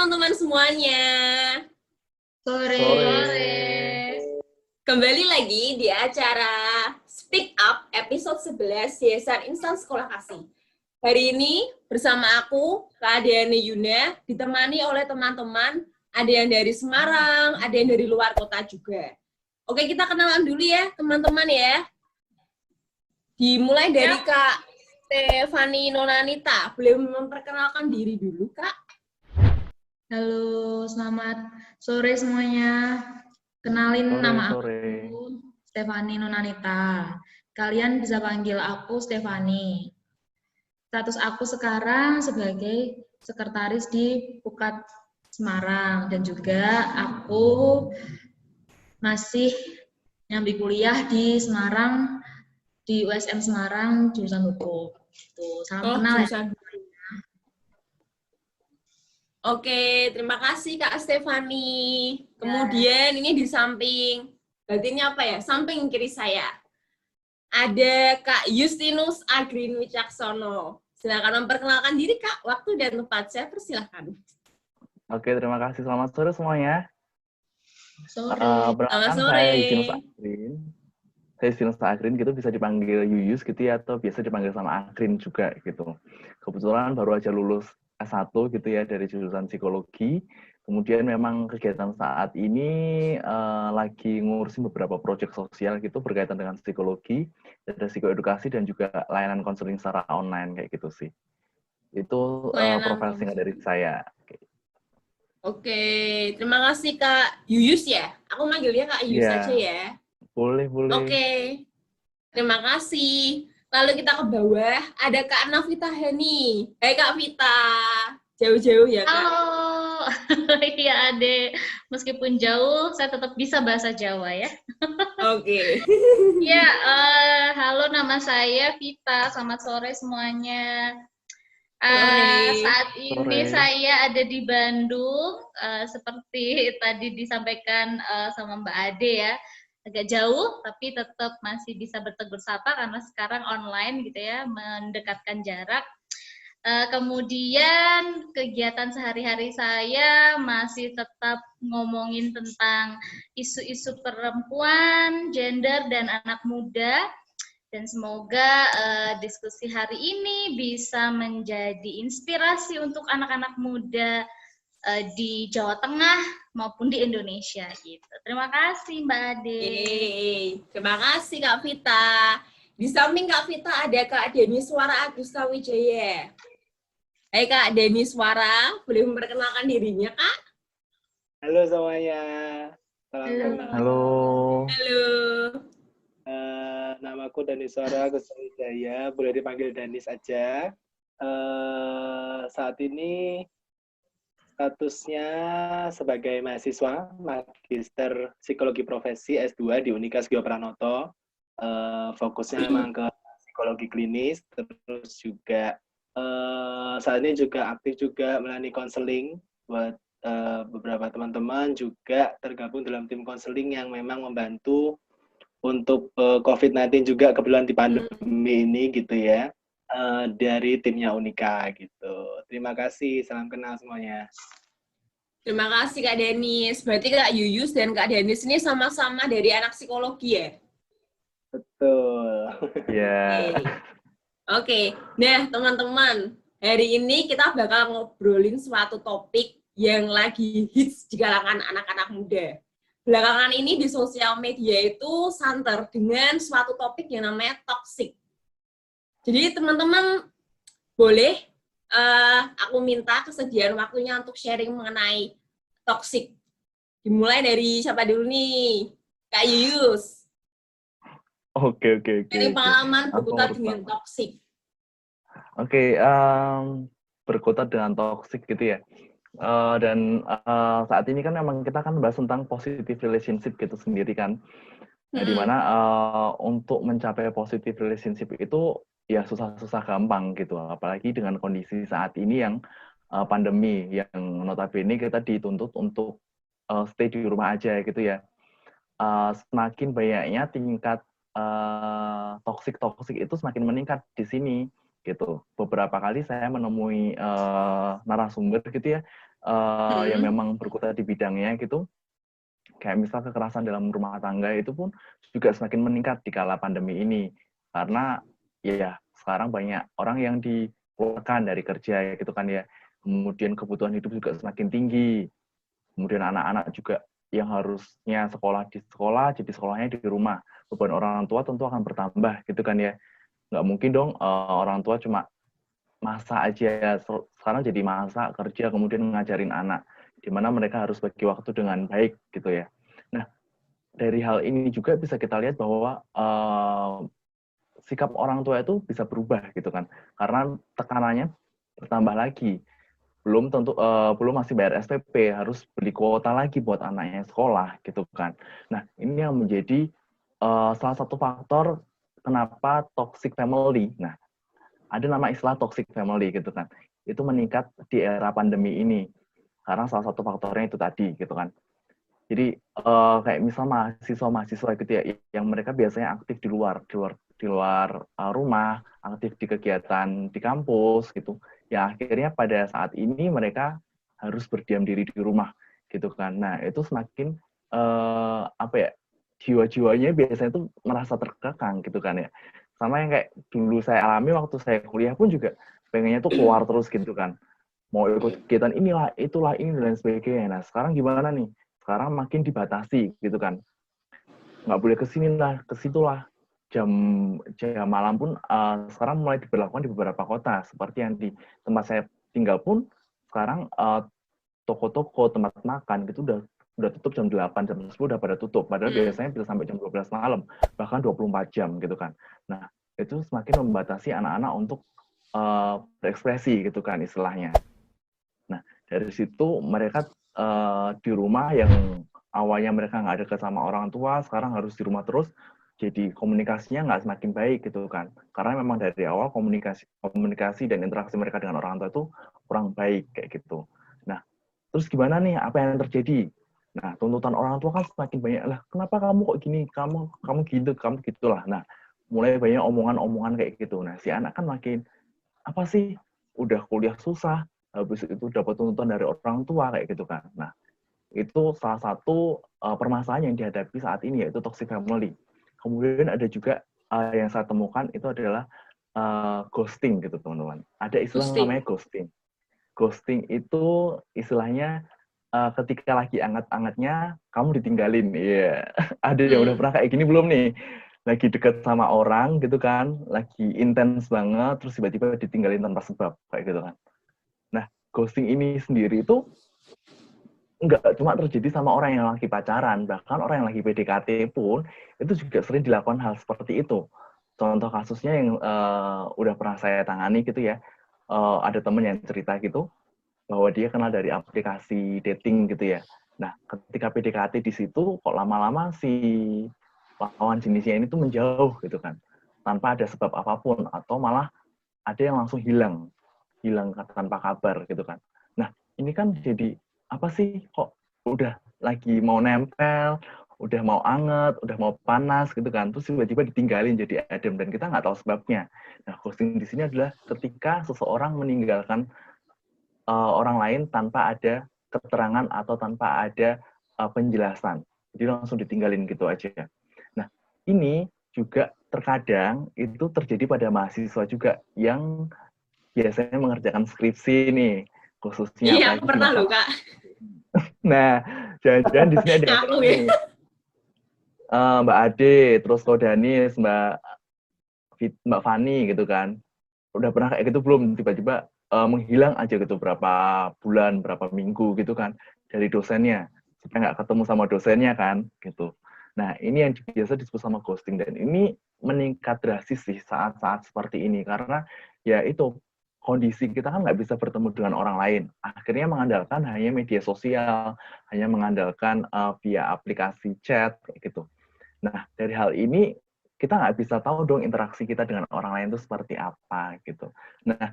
teman-teman semuanya. Sore. Kembali lagi di acara Speak Up episode 11 Yayasan Insan Sekolah Kasih. Hari ini bersama aku, Kak Deani Yuna, ditemani oleh teman-teman, ada yang dari Semarang, ada yang dari luar kota juga. Oke, kita kenalan dulu ya, teman-teman ya. Dimulai dari Kak Stefani Nonanita. Boleh memperkenalkan diri dulu, Kak? Halo, selamat sore semuanya. Kenalin nama aku Stefani Nonanita. Kalian bisa panggil aku Stefani. Status aku sekarang sebagai sekretaris di Pukat Semarang dan juga aku masih nyambi kuliah di Semarang di USM Semarang jurusan hukum. Salam kenal jurusan. Oke, terima kasih Kak Stefani. Kemudian ini di samping, berarti ini apa ya? Samping kiri saya. Ada Kak Justinus Agrin Wicaksono. Silakan memperkenalkan diri Kak, waktu dan tempat saya persilahkan. Oke, terima kasih. Selamat sore semuanya. Selamat sore. Saya Justinus Agrin. Saya Justinus Agrin, gitu bisa dipanggil Yuyus gitu ya, atau biasa dipanggil sama Agrin juga gitu. Kebetulan baru aja lulus S1 gitu ya dari jurusan psikologi. Kemudian memang kegiatan saat ini lagi ngurusin beberapa proyek sosial gitu berkaitan dengan psikologi, ada psikoedukasi dan juga layanan konseling secara online kayak gitu sih. Itu profil singkat dari saya. Oke, terima kasih Kak Yuyus ya. Aku manggilnya Kak Yuyus aja ya. Boleh. Oke, terima kasih. Lalu kita ke bawah, ada Kak Navita Heni. Hai Kak Vita. Jauh-jauh ya Kak? Halo, iya Ade. Meskipun jauh, saya tetap bisa bahasa Jawa ya. Oke. Ya, halo nama saya Vita. Selamat sore semuanya. Saat ini saya ada di Bandung, seperti tadi disampaikan sama Mbak Ade ya. Agak jauh, tapi tetap masih bisa bertegur sapa karena sekarang online gitu ya, mendekatkan jarak. Kemudian kegiatan sehari-hari saya masih tetap ngomongin tentang isu-isu perempuan, gender, dan anak muda. Dan semoga diskusi hari ini bisa menjadi inspirasi untuk anak-anak muda di Jawa Tengah maupun di Indonesia gitu. Terima kasih Mbak Ade. Terima kasih Kak Vita. Di samping Kak Vita ada Kak Deni Suara Agusta Wijaya. Hai Kak Deni Suara, boleh memperkenalkan dirinya Kak? Halo semuanya. Salam kenal. Halo. Namaku Dani Suara Agusta Wijaya, boleh dipanggil Danis aja. Saat ini statusnya sebagai mahasiswa Magister Psikologi Profesi S2 di Unikas Gio Pranoto. Fokusnya memang ke psikologi klinis, terus juga saat ini juga aktif juga melayani konseling buat beberapa teman-teman, juga tergabung dalam tim konseling yang memang membantu untuk COVID-19 juga kebetulan di pandemi ini gitu ya, dari timnya Unika gitu. Terima kasih, salam kenal semuanya. Terima kasih Kak Denis. Berarti Kak Yuyus dan Kak Denis ini sama-sama dari anak psikologi ya? Betul. Ya. Oke. Nah teman-teman, hari ini kita bakal ngobrolin suatu topik yang lagi hits di kalangan anak-anak muda. Belakangan ini di sosial media itu santer dengan suatu topik yang namanya toxic. Jadi teman-teman boleh aku minta kesediaan waktunya untuk sharing mengenai toxic. Dimulai dari siapa dulu nih? Kak Yuyus. Oke. Dari pengalaman berkutat dengan toxic. Oke, berkutat dengan toxic gitu ya. Dan saat ini kan memang kita kan bahas tentang positive relationship gitu sendiri kan. Nah, dimana untuk mencapai positive relationship itu ya susah-susah gampang gitu. Apalagi dengan kondisi saat ini yang pandemi, yang notabene kita dituntut untuk stay di rumah aja gitu ya. Semakin banyaknya tingkat toxic itu semakin meningkat di sini. gitu. Beberapa kali saya menemui narasumber gitu ya, yang memang berkutat di bidangnya gitu, kayak misal kekerasan dalam rumah tangga itu pun juga semakin meningkat di kala pandemi ini. Karena ya sekarang banyak orang yang dikeluarkan dari kerja gitu kan ya. Kemudian kebutuhan hidup juga semakin tinggi. Kemudian anak-anak juga yang harusnya sekolah di sekolah, jadi sekolahnya di rumah. Beban orang tua tentu akan bertambah gitu kan ya. Nggak mungkin dong orang tua cuma masak aja, sekarang jadi masak, kerja, kemudian ngajarin anak. Di mana mereka harus bagi waktu dengan baik gitu ya. Nah, dari hal ini juga bisa kita lihat bahwa sikap orang tua itu bisa berubah gitu kan. Karena tekanannya bertambah lagi. Belum masih bayar SPP, harus beli kuota lagi buat anaknya sekolah gitu kan. Nah, ini yang menjadi salah satu faktor kenapa toxic family. Nah, ada nama istilah toxic family gitu kan. Itu meningkat di era pandemi ini. Karena salah satu faktornya itu tadi gitu kan. Jadi kayak misal mahasiswa gitu ya, yang mereka biasanya aktif di luar rumah, aktif di kegiatan di kampus gitu. Ya akhirnya pada saat ini mereka harus berdiam diri di rumah gitu kan. Nah itu semakin apa ya, jiwa-jiwanya biasanya tuh merasa terkekang gitu kan ya. Sama yang kayak dulu saya alami waktu saya kuliah pun juga pengennya tuh keluar terus gitu kan. Mau ikut kegiatan inilah, itulah, ini dan sebagainya. Nah sekarang gimana nih? Sekarang makin dibatasi gitu kan. Nggak boleh kesini lah, kesitulah. Jam malam pun sekarang mulai diberlakukan di beberapa kota. Seperti yang di tempat saya tinggal pun sekarang toko-toko, tempat makan gitu udah tutup jam 8, jam 10 udah pada tutup. Padahal biasanya bisa sampai jam 12 malam, bahkan 24 jam gitu kan. Nah, itu semakin membatasi anak-anak untuk berekspresi gitu kan istilahnya. Nah, dari situ mereka di rumah yang awalnya mereka nggak dekat sama orang tua, sekarang harus di rumah terus, jadi komunikasinya nggak semakin baik gitu kan. Karena memang dari awal komunikasi dan interaksi mereka dengan orang tua itu kurang baik kayak gitu. Nah, terus gimana nih? Apa yang terjadi? Nah, tuntutan orang tua kan semakin banyak lah. Kenapa kamu kok gini? Kamu gitu, kamu gitulah. Nah, mulai banyak omongan-omongan kayak gitu. Nah, si anak kan makin apa sih? Udah kuliah susah, habis itu dapat tuntutan dari orang tua kayak gitu kan. Nah, itu salah satu permasalahan yang dihadapi saat ini yaitu toxic family. Kemudian ada juga yang saya temukan itu adalah ghosting gitu teman-teman. Ada istilah namanya ghosting. Ghosting itu istilahnya ketika lagi anget-angetnya kamu ditinggalin. Iya. Ada yang udah pernah kayak gini belum nih? Lagi deket sama orang gitu kan, lagi intens banget, terus tiba-tiba ditinggalin tanpa sebab kayak gitu kan. Nah, ghosting ini sendiri itu nggak cuma terjadi sama orang yang lagi pacaran, bahkan orang yang lagi PDKT pun itu juga sering dilakukan hal seperti itu. Contoh kasusnya yang udah pernah saya tangani gitu ya, ada temen yang cerita gitu, bahwa dia kenal dari aplikasi dating gitu ya. Nah, ketika PDKT di situ, kok lama-lama si lawan jenisnya ini tuh menjauh gitu kan, tanpa ada sebab apapun, atau malah ada yang langsung hilang tanpa kabar gitu kan. Nah, ini kan jadi apa sih, kok udah lagi mau nempel, udah mau anget, udah mau panas gitu kan, terus tiba-tiba ditinggalin jadi adem dan kita nggak tahu sebabnya. Nah, ghosting di sini adalah ketika seseorang meninggalkan orang lain tanpa ada keterangan atau tanpa ada penjelasan. Jadi langsung ditinggalin gitu aja. Nah, ini juga terkadang itu terjadi pada mahasiswa juga yang biasanya mengerjakan skripsi nih, khususnya iya, apalagi pernah loh, Kak. Nah, jangan-jangan di sini ada yang pernah nih. Mbak Ade, terus Kodanis, Mbak Fani gitu kan. Udah pernah kayak gitu belum? Tiba-tiba menghilang aja gitu berapa bulan, berapa minggu gitu kan dari dosennya. Supaya nggak ketemu sama dosennya kan gitu. Nah, ini yang biasa disebut sama ghosting. Dan ini meningkat drastis sih saat-saat seperti ini. Karena ya itu, kondisi kita kan nggak bisa bertemu dengan orang lain. Akhirnya mengandalkan hanya media sosial, hanya mengandalkan via aplikasi chat, kayak gitu. Nah, dari hal ini, kita nggak bisa tahu dong interaksi kita dengan orang lain itu seperti apa, gitu. Nah,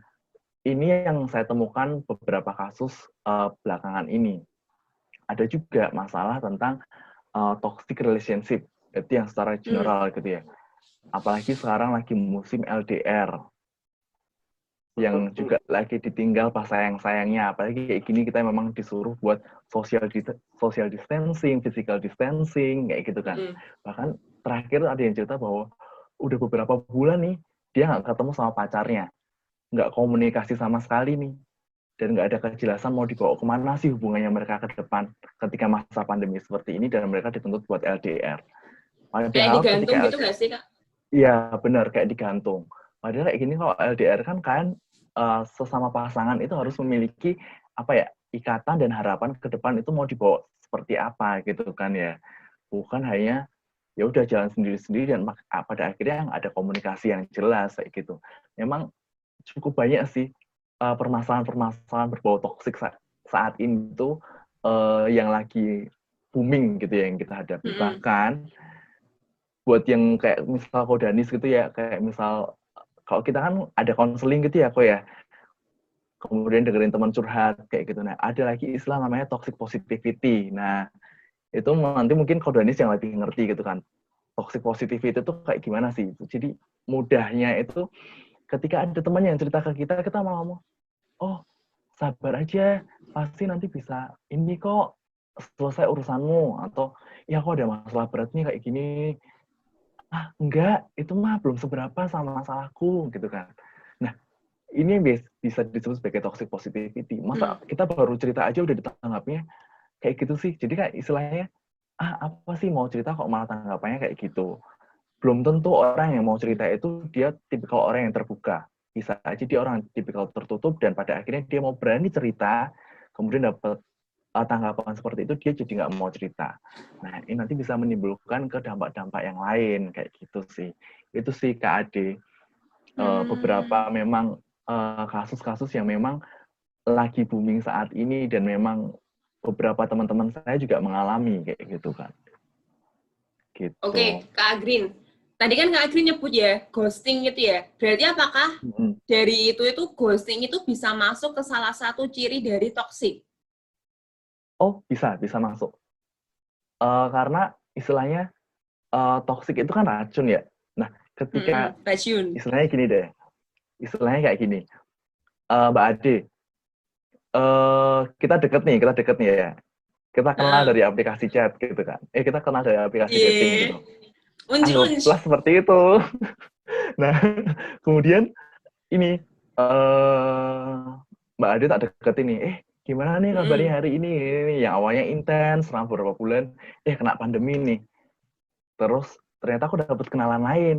ini yang saya temukan beberapa kasus belakangan ini. Ada juga masalah tentang toxic relationship, itu yang secara general gitu ya. Apalagi sekarang lagi musim LDR. yang juga lagi ditinggal pas sayang-sayangnya, apalagi kayak gini kita memang disuruh buat social distancing, physical distancing, kayak gitu kan. Bahkan terakhir ada yang cerita bahwa udah beberapa bulan nih, dia nggak ketemu sama pacarnya, nggak komunikasi sama sekali nih, dan nggak ada kejelasan mau dibawa kemana sih hubungannya mereka ke depan ketika masa pandemi seperti ini, dan mereka dituntut buat LDR. Kayak Padahal digantung ketika gitu nggak sih, Kak? Iya, benar, kayak digantung. Padahal kayak gini kalau LDR kan sesama pasangan itu harus memiliki apa ya, ikatan dan harapan ke depan itu mau dibawa seperti apa gitu kan ya. Bukan hanya ya udah jalan sendiri-sendiri dan pada akhirnya ada komunikasi yang jelas kayak gitu. Memang cukup banyak sih permasalahan-permasalahan berbau toksik saat ini tuh yang lagi booming gitu ya yang kita hadapi. Bahkan buat yang kayak misal Kodanis gitu ya, kayak misal kalau kita kan ada konseling gitu ya kok ya, kemudian dengerin teman curhat kayak gitu. Nah, ada lagi istilah namanya toxic positivity. Nah, itu nanti mungkin Kodanis yang lebih ngerti gitu kan. Toxic positivity itu kayak gimana sih? Jadi mudahnya itu ketika ada teman yang cerita ke kita malah ngomong, oh sabar aja, pasti nanti bisa ini kok selesai urusanmu, atau ya kok ada masalah berat nih kayak gini. Ah, enggak, itu mah belum seberapa sama masalahku, gitu kan. Nah, ini yang bisa disebut sebagai toxic positivity. Masa kita baru cerita aja udah ditanggapnya kayak gitu sih. Jadi kayak istilahnya, apa sih mau cerita kok malah tanggapannya kayak gitu. Belum tentu orang yang mau cerita itu dia tipikal orang yang terbuka. Bisa aja dia orang tipikal tertutup dan pada akhirnya dia mau berani cerita, kemudian dapat tanggapan seperti itu, dia jadi nggak mau cerita. Nah, ini nanti bisa menimbulkan ke dampak-dampak yang lain, kayak gitu sih. Itu sih, Kak Ade. Beberapa memang kasus-kasus yang memang lagi booming saat ini, dan memang beberapa teman-teman saya juga mengalami, kayak gitu kan. Gitu. Oke, Kak Agrin. Tadi kan Kak Agrin nyebut ya, ghosting gitu ya. Berarti apakah dari itu ghosting itu bisa masuk ke salah satu ciri dari toxic? Oh, bisa masuk. Karena istilahnya toxic itu kan racun ya. Nah, ketika racun. Istilahnya gini deh. Istilahnya kayak gini. Mbak Ade, kita deket nih ya. Kita kenal dari aplikasi chat gitu kan. Kita kenal dari aplikasi dating gitu. Anggaplah seperti itu. Nah, kemudian ini Mbak Ade tak deketin nih. Gimana nih kabarnya hari ini? Yang awalnya intens, selama beberapa bulan, kena pandemi nih. Terus ternyata aku dapat kenalan lain.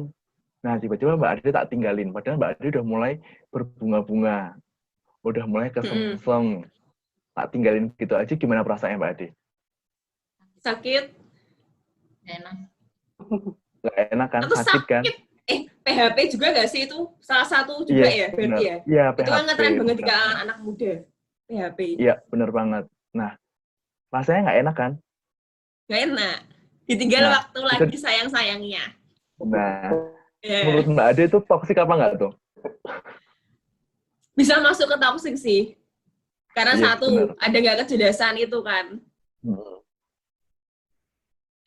Nah, tiba-tiba Mbak Ade tak tinggalin. Padahal Mbak Ade udah mulai berbunga-bunga. Udah mulai kesem-sem. Tak tinggalin gitu aja, gimana perasaannya Mbak Ade? Sakit. Enak. Gak enak kan? Atau sakit kan? PHP juga gak sih itu? Salah satu juga ya berarti ya? Iya, PHP. Itu kan ngetren banget di kalangan anak muda. PHP. Iya, bener banget. Nah, rasanya nggak enak kan? Nggak enak. Ditinggal waktu lagi sayang-sayangnya. Nah, menurut Mbak Ade itu toksik apa nggak tuh? Bisa masuk ke toksik sih. Karena satu, ada nggak kejelasan itu kan.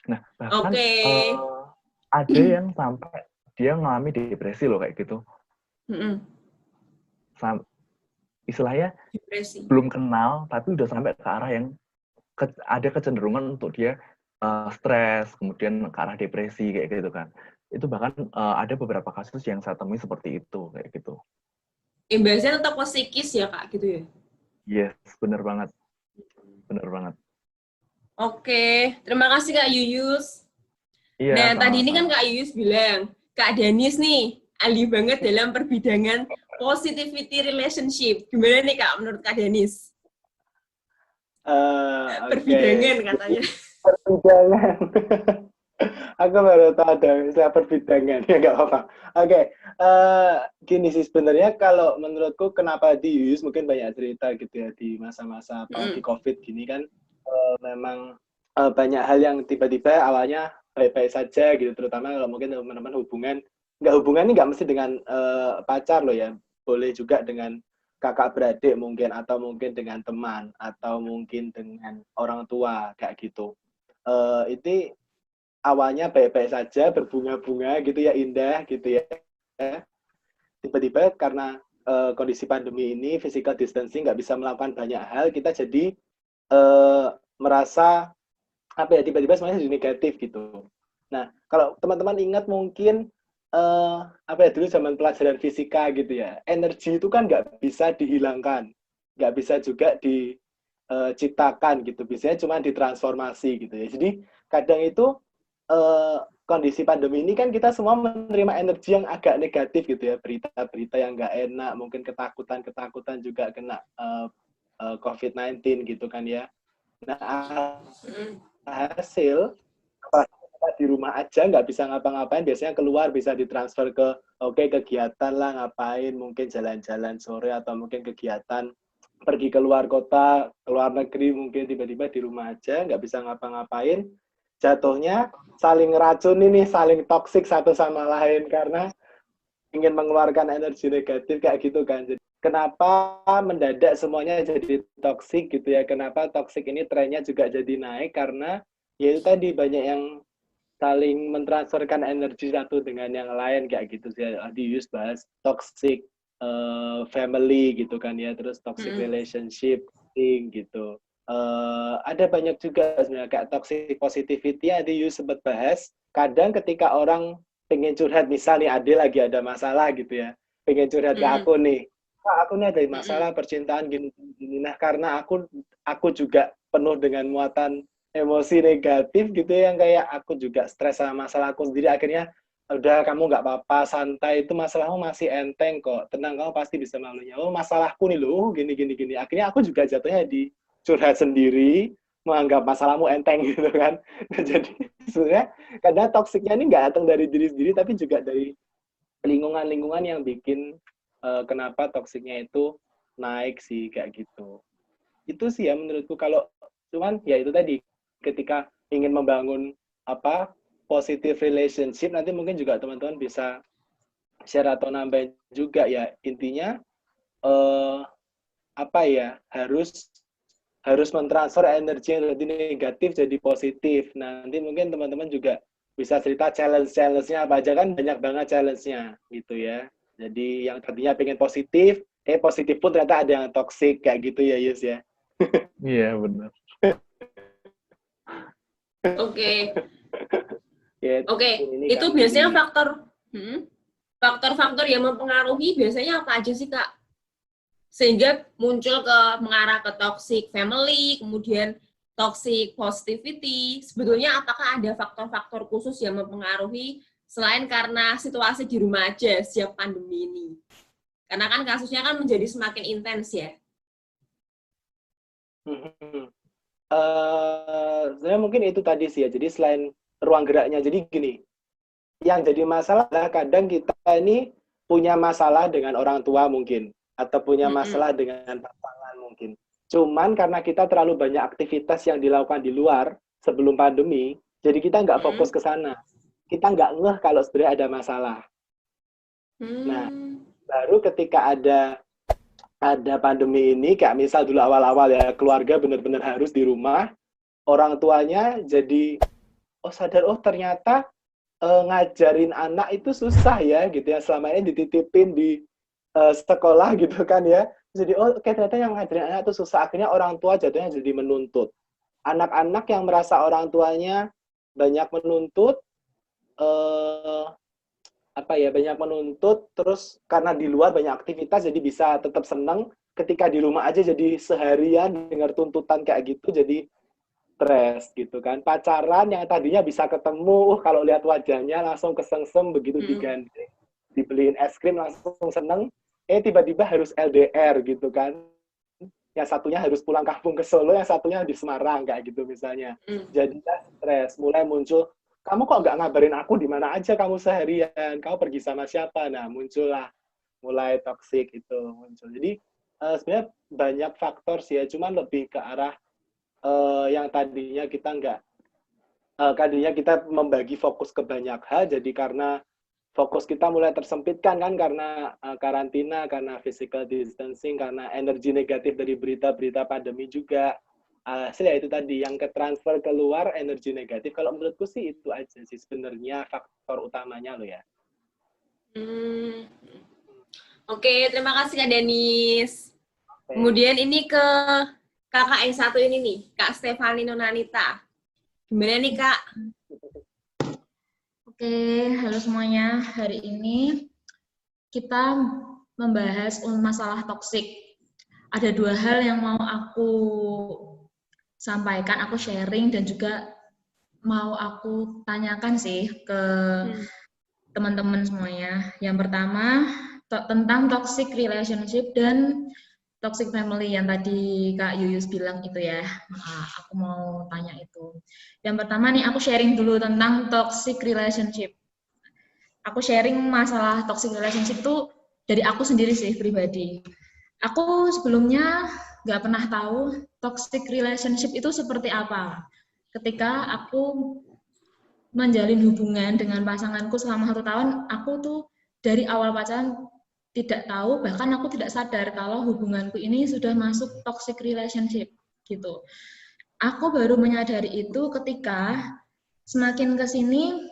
Nah, bahkan ada yang sampai dia ngalami depresi loh kayak gitu. Istilahnya depresi. Belum kenal, tapi udah sampai ke arah yang ada kecenderungan untuk dia stres, kemudian ke arah depresi kayak gitu kan. Itu bahkan ada beberapa kasus yang saya temui seperti itu kayak gitu. Imbasnya tetap ke psikis ya Kak gitu ya? Yes, bener banget. Bener banget. Oke, terima kasih Kak Yuyus. Iya, nah, sama-sama. tadi ini kan Kak Yuyus bilang, Kak Danis nih, ahli banget dalam perbidangan positivity relationship. Gimana nih Kak, menurut Kak Danis? Perbidangan katanya. Perbidangan. Aku baru tahu ada istilah perbidangan, ya nggak apa-apa. Oke, gini sih sebenarnya kalau menurutku kenapa di Yuyus mungkin banyak cerita gitu ya di masa-masa di COVID gini kan, memang banyak hal yang tiba-tiba awalnya baik-baik saja gitu, terutama kalau mungkin teman-teman hubungan ini nggak mesti dengan pacar loh ya, boleh juga dengan kakak beradik mungkin, atau mungkin dengan teman, atau mungkin dengan orang tua kayak gitu. Itu awalnya baik-baik saja, berbunga-bunga gitu ya, indah gitu ya. Tiba-tiba karena kondisi pandemi ini, physical distancing, nggak bisa melakukan banyak hal, kita jadi merasa apa ya, tiba-tiba semuanya jadi negatif gitu. Nah, kalau teman-teman ingat mungkin apa ya, dulu zaman pelajaran fisika gitu ya, energi itu kan nggak bisa dihilangkan, nggak bisa juga diciptakan gitu, biasanya cuma ditransformasi gitu ya. Jadi kadang itu kondisi pandemi ini kan kita semua menerima energi yang agak negatif gitu ya, berita-berita yang nggak enak, mungkin ketakutan juga kena COVID-19 gitu kan ya. Nah, hasil kita di rumah aja nggak bisa ngapa-ngapain, biasanya keluar bisa ditransfer ke kegiatan lah, ngapain, mungkin jalan-jalan sore atau mungkin kegiatan pergi ke luar kota, ke luar negeri, mungkin tiba-tiba di rumah aja nggak bisa ngapa-ngapain, jatuhnya saling racuni nih, saling toksik satu sama lain karena ingin mengeluarkan energi negatif kayak gitu kan. Jadi kenapa mendadak semuanya jadi toksik gitu ya, kenapa toksik ini trennya juga jadi naik, karena ya itu tadi banyak yang saling mentransferkan energi satu dengan yang lain kayak gitu sih. Di Yus bahas toxic family gitu kan ya, terus toxic relationship gitu. Ada banyak juga sebenarnya kayak toxic positivity yang di Yus sempat bahas. Kadang ketika orang pengen curhat, misalnya Ade lagi ada masalah gitu ya, pengen curhat ke aku nih, aku nih ada masalah percintaan gini. Nah, karena aku juga penuh dengan muatan emosi negatif gitu yang kayak aku juga stres sama masalah aku sendiri, akhirnya udah kamu nggak apa-apa, santai, itu masalahmu masih enteng kok, tenang, kamu pasti bisa melaluinya. Oh, masalahku nih loh, gini. Akhirnya aku juga jatuhnya di curhat sendiri, menganggap masalahmu enteng gitu kan. Jadi sebenarnya kadang toksiknya ini nggak datang dari diri sendiri, tapi juga dari lingkungan-lingkungan yang bikin kenapa toksiknya itu naik sih kayak gitu. Itu sih ya menurutku. Kalau cuman ya itu tadi, ketika ingin membangun positive relationship, nanti mungkin juga teman-teman bisa share atau nambahin juga ya, intinya harus mentransfer energi yang tadi negatif jadi positif. Nanti mungkin teman-teman juga bisa cerita challenge-nya apa aja, kan banyak banget challenge-nya gitu ya. Jadi yang tadinya pengen positif, positif pun ternyata ada yang toxic kayak gitu ya, Yus ya. Iya, benar. Oke. Ya, Itu biasanya faktor-faktor yang mempengaruhi biasanya apa aja sih, Kak? Sehingga muncul mengarah ke toxic family, kemudian toxic positivity. Sebetulnya apakah ada faktor-faktor khusus yang mempengaruhi selain karena situasi di rumah aja sejak pandemi ini? Karena kan kasusnya kan menjadi semakin intens ya. Sebenarnya mungkin itu tadi sih ya. Jadi selain ruang geraknya, jadi gini, yang jadi masalah adalah kadang kita ini punya masalah dengan orang tua mungkin, atau punya masalah dengan pasangan mungkin. Cuman karena kita terlalu banyak aktivitas yang dilakukan di luar sebelum pandemi, jadi kita nggak fokus ke sana. Kita nggak ngeh kalau sebenarnya ada masalah. Nah, baru ketika ada pandemi ini, kayak misal dulu awal-awal ya, keluarga benar-benar harus di rumah, orang tuanya jadi sadar, ternyata ngajarin anak itu susah ya gitu ya, selama ini dititipin di sekolah gitu kan ya. Jadi ternyata yang ngajarin anak itu susah. Akhirnya orang tua jatuhnya jadi menuntut. Anak-anak yang merasa orang tuanya banyak menuntut, banyak menuntut, terus karena di luar banyak aktivitas jadi bisa tetap senang, ketika di rumah aja jadi seharian dengar tuntutan kayak gitu jadi stres gitu kan. Pacaran yang tadinya bisa ketemu, kalau lihat wajahnya langsung kesengsem, begitu digandeng, dibeliin es krim langsung seneng, tiba-tiba harus LDR gitu kan. Yang satunya harus pulang kampung ke Solo, yang satunya di Semarang kayak gitu misalnya. Jadinya stres, mulai muncul, kamu kok nggak ngabarin aku di mana aja kamu seharian, kamu pergi sama siapa? Nah, muncullah mulai toksik itu muncul. Jadi sebenarnya banyak faktor sih ya, cuman lebih ke arah yang tadinya kita membagi fokus ke banyak hal, jadi karena fokus kita mulai tersempitkan kan, karena karantina, karena physical distancing, karena energi negatif dari berita-berita pandemi juga. Hasilnya itu tadi, yang ketransfer keluar energi negatif. Kalau menurutku sih itu aja sih sebenarnya faktor utamanya lo ya. Oke, terima kasih Kak Denis. Kemudian ini ke kakak yang satu ini nih, Kak Stefani Nonanita. Gimana nih Kak? Oke, halo semuanya. Hari ini kita membahas masalah toksik. Ada dua hal yang mau aku sampaikan, aku sharing dan juga mau aku tanyakan sih ke teman-teman semuanya. Yang pertama, tentang toxic relationship dan toxic family yang tadi Kak Yuyus bilang itu ya. Nah, aku mau tanya itu. Yang pertama nih, aku sharing dulu tentang toxic relationship. Aku sharing masalah toxic relationship itu dari aku sendiri sih, pribadi. Aku sebelumnya nggak pernah tahu toxic relationship itu seperti apa. Ketika aku menjalin hubungan dengan pasanganku selama 1 tahun, aku tuh dari awal pacaran tidak tahu, bahkan aku tidak sadar kalau hubunganku ini sudah masuk toxic relationship gitu. Aku baru menyadari itu ketika semakin ke sini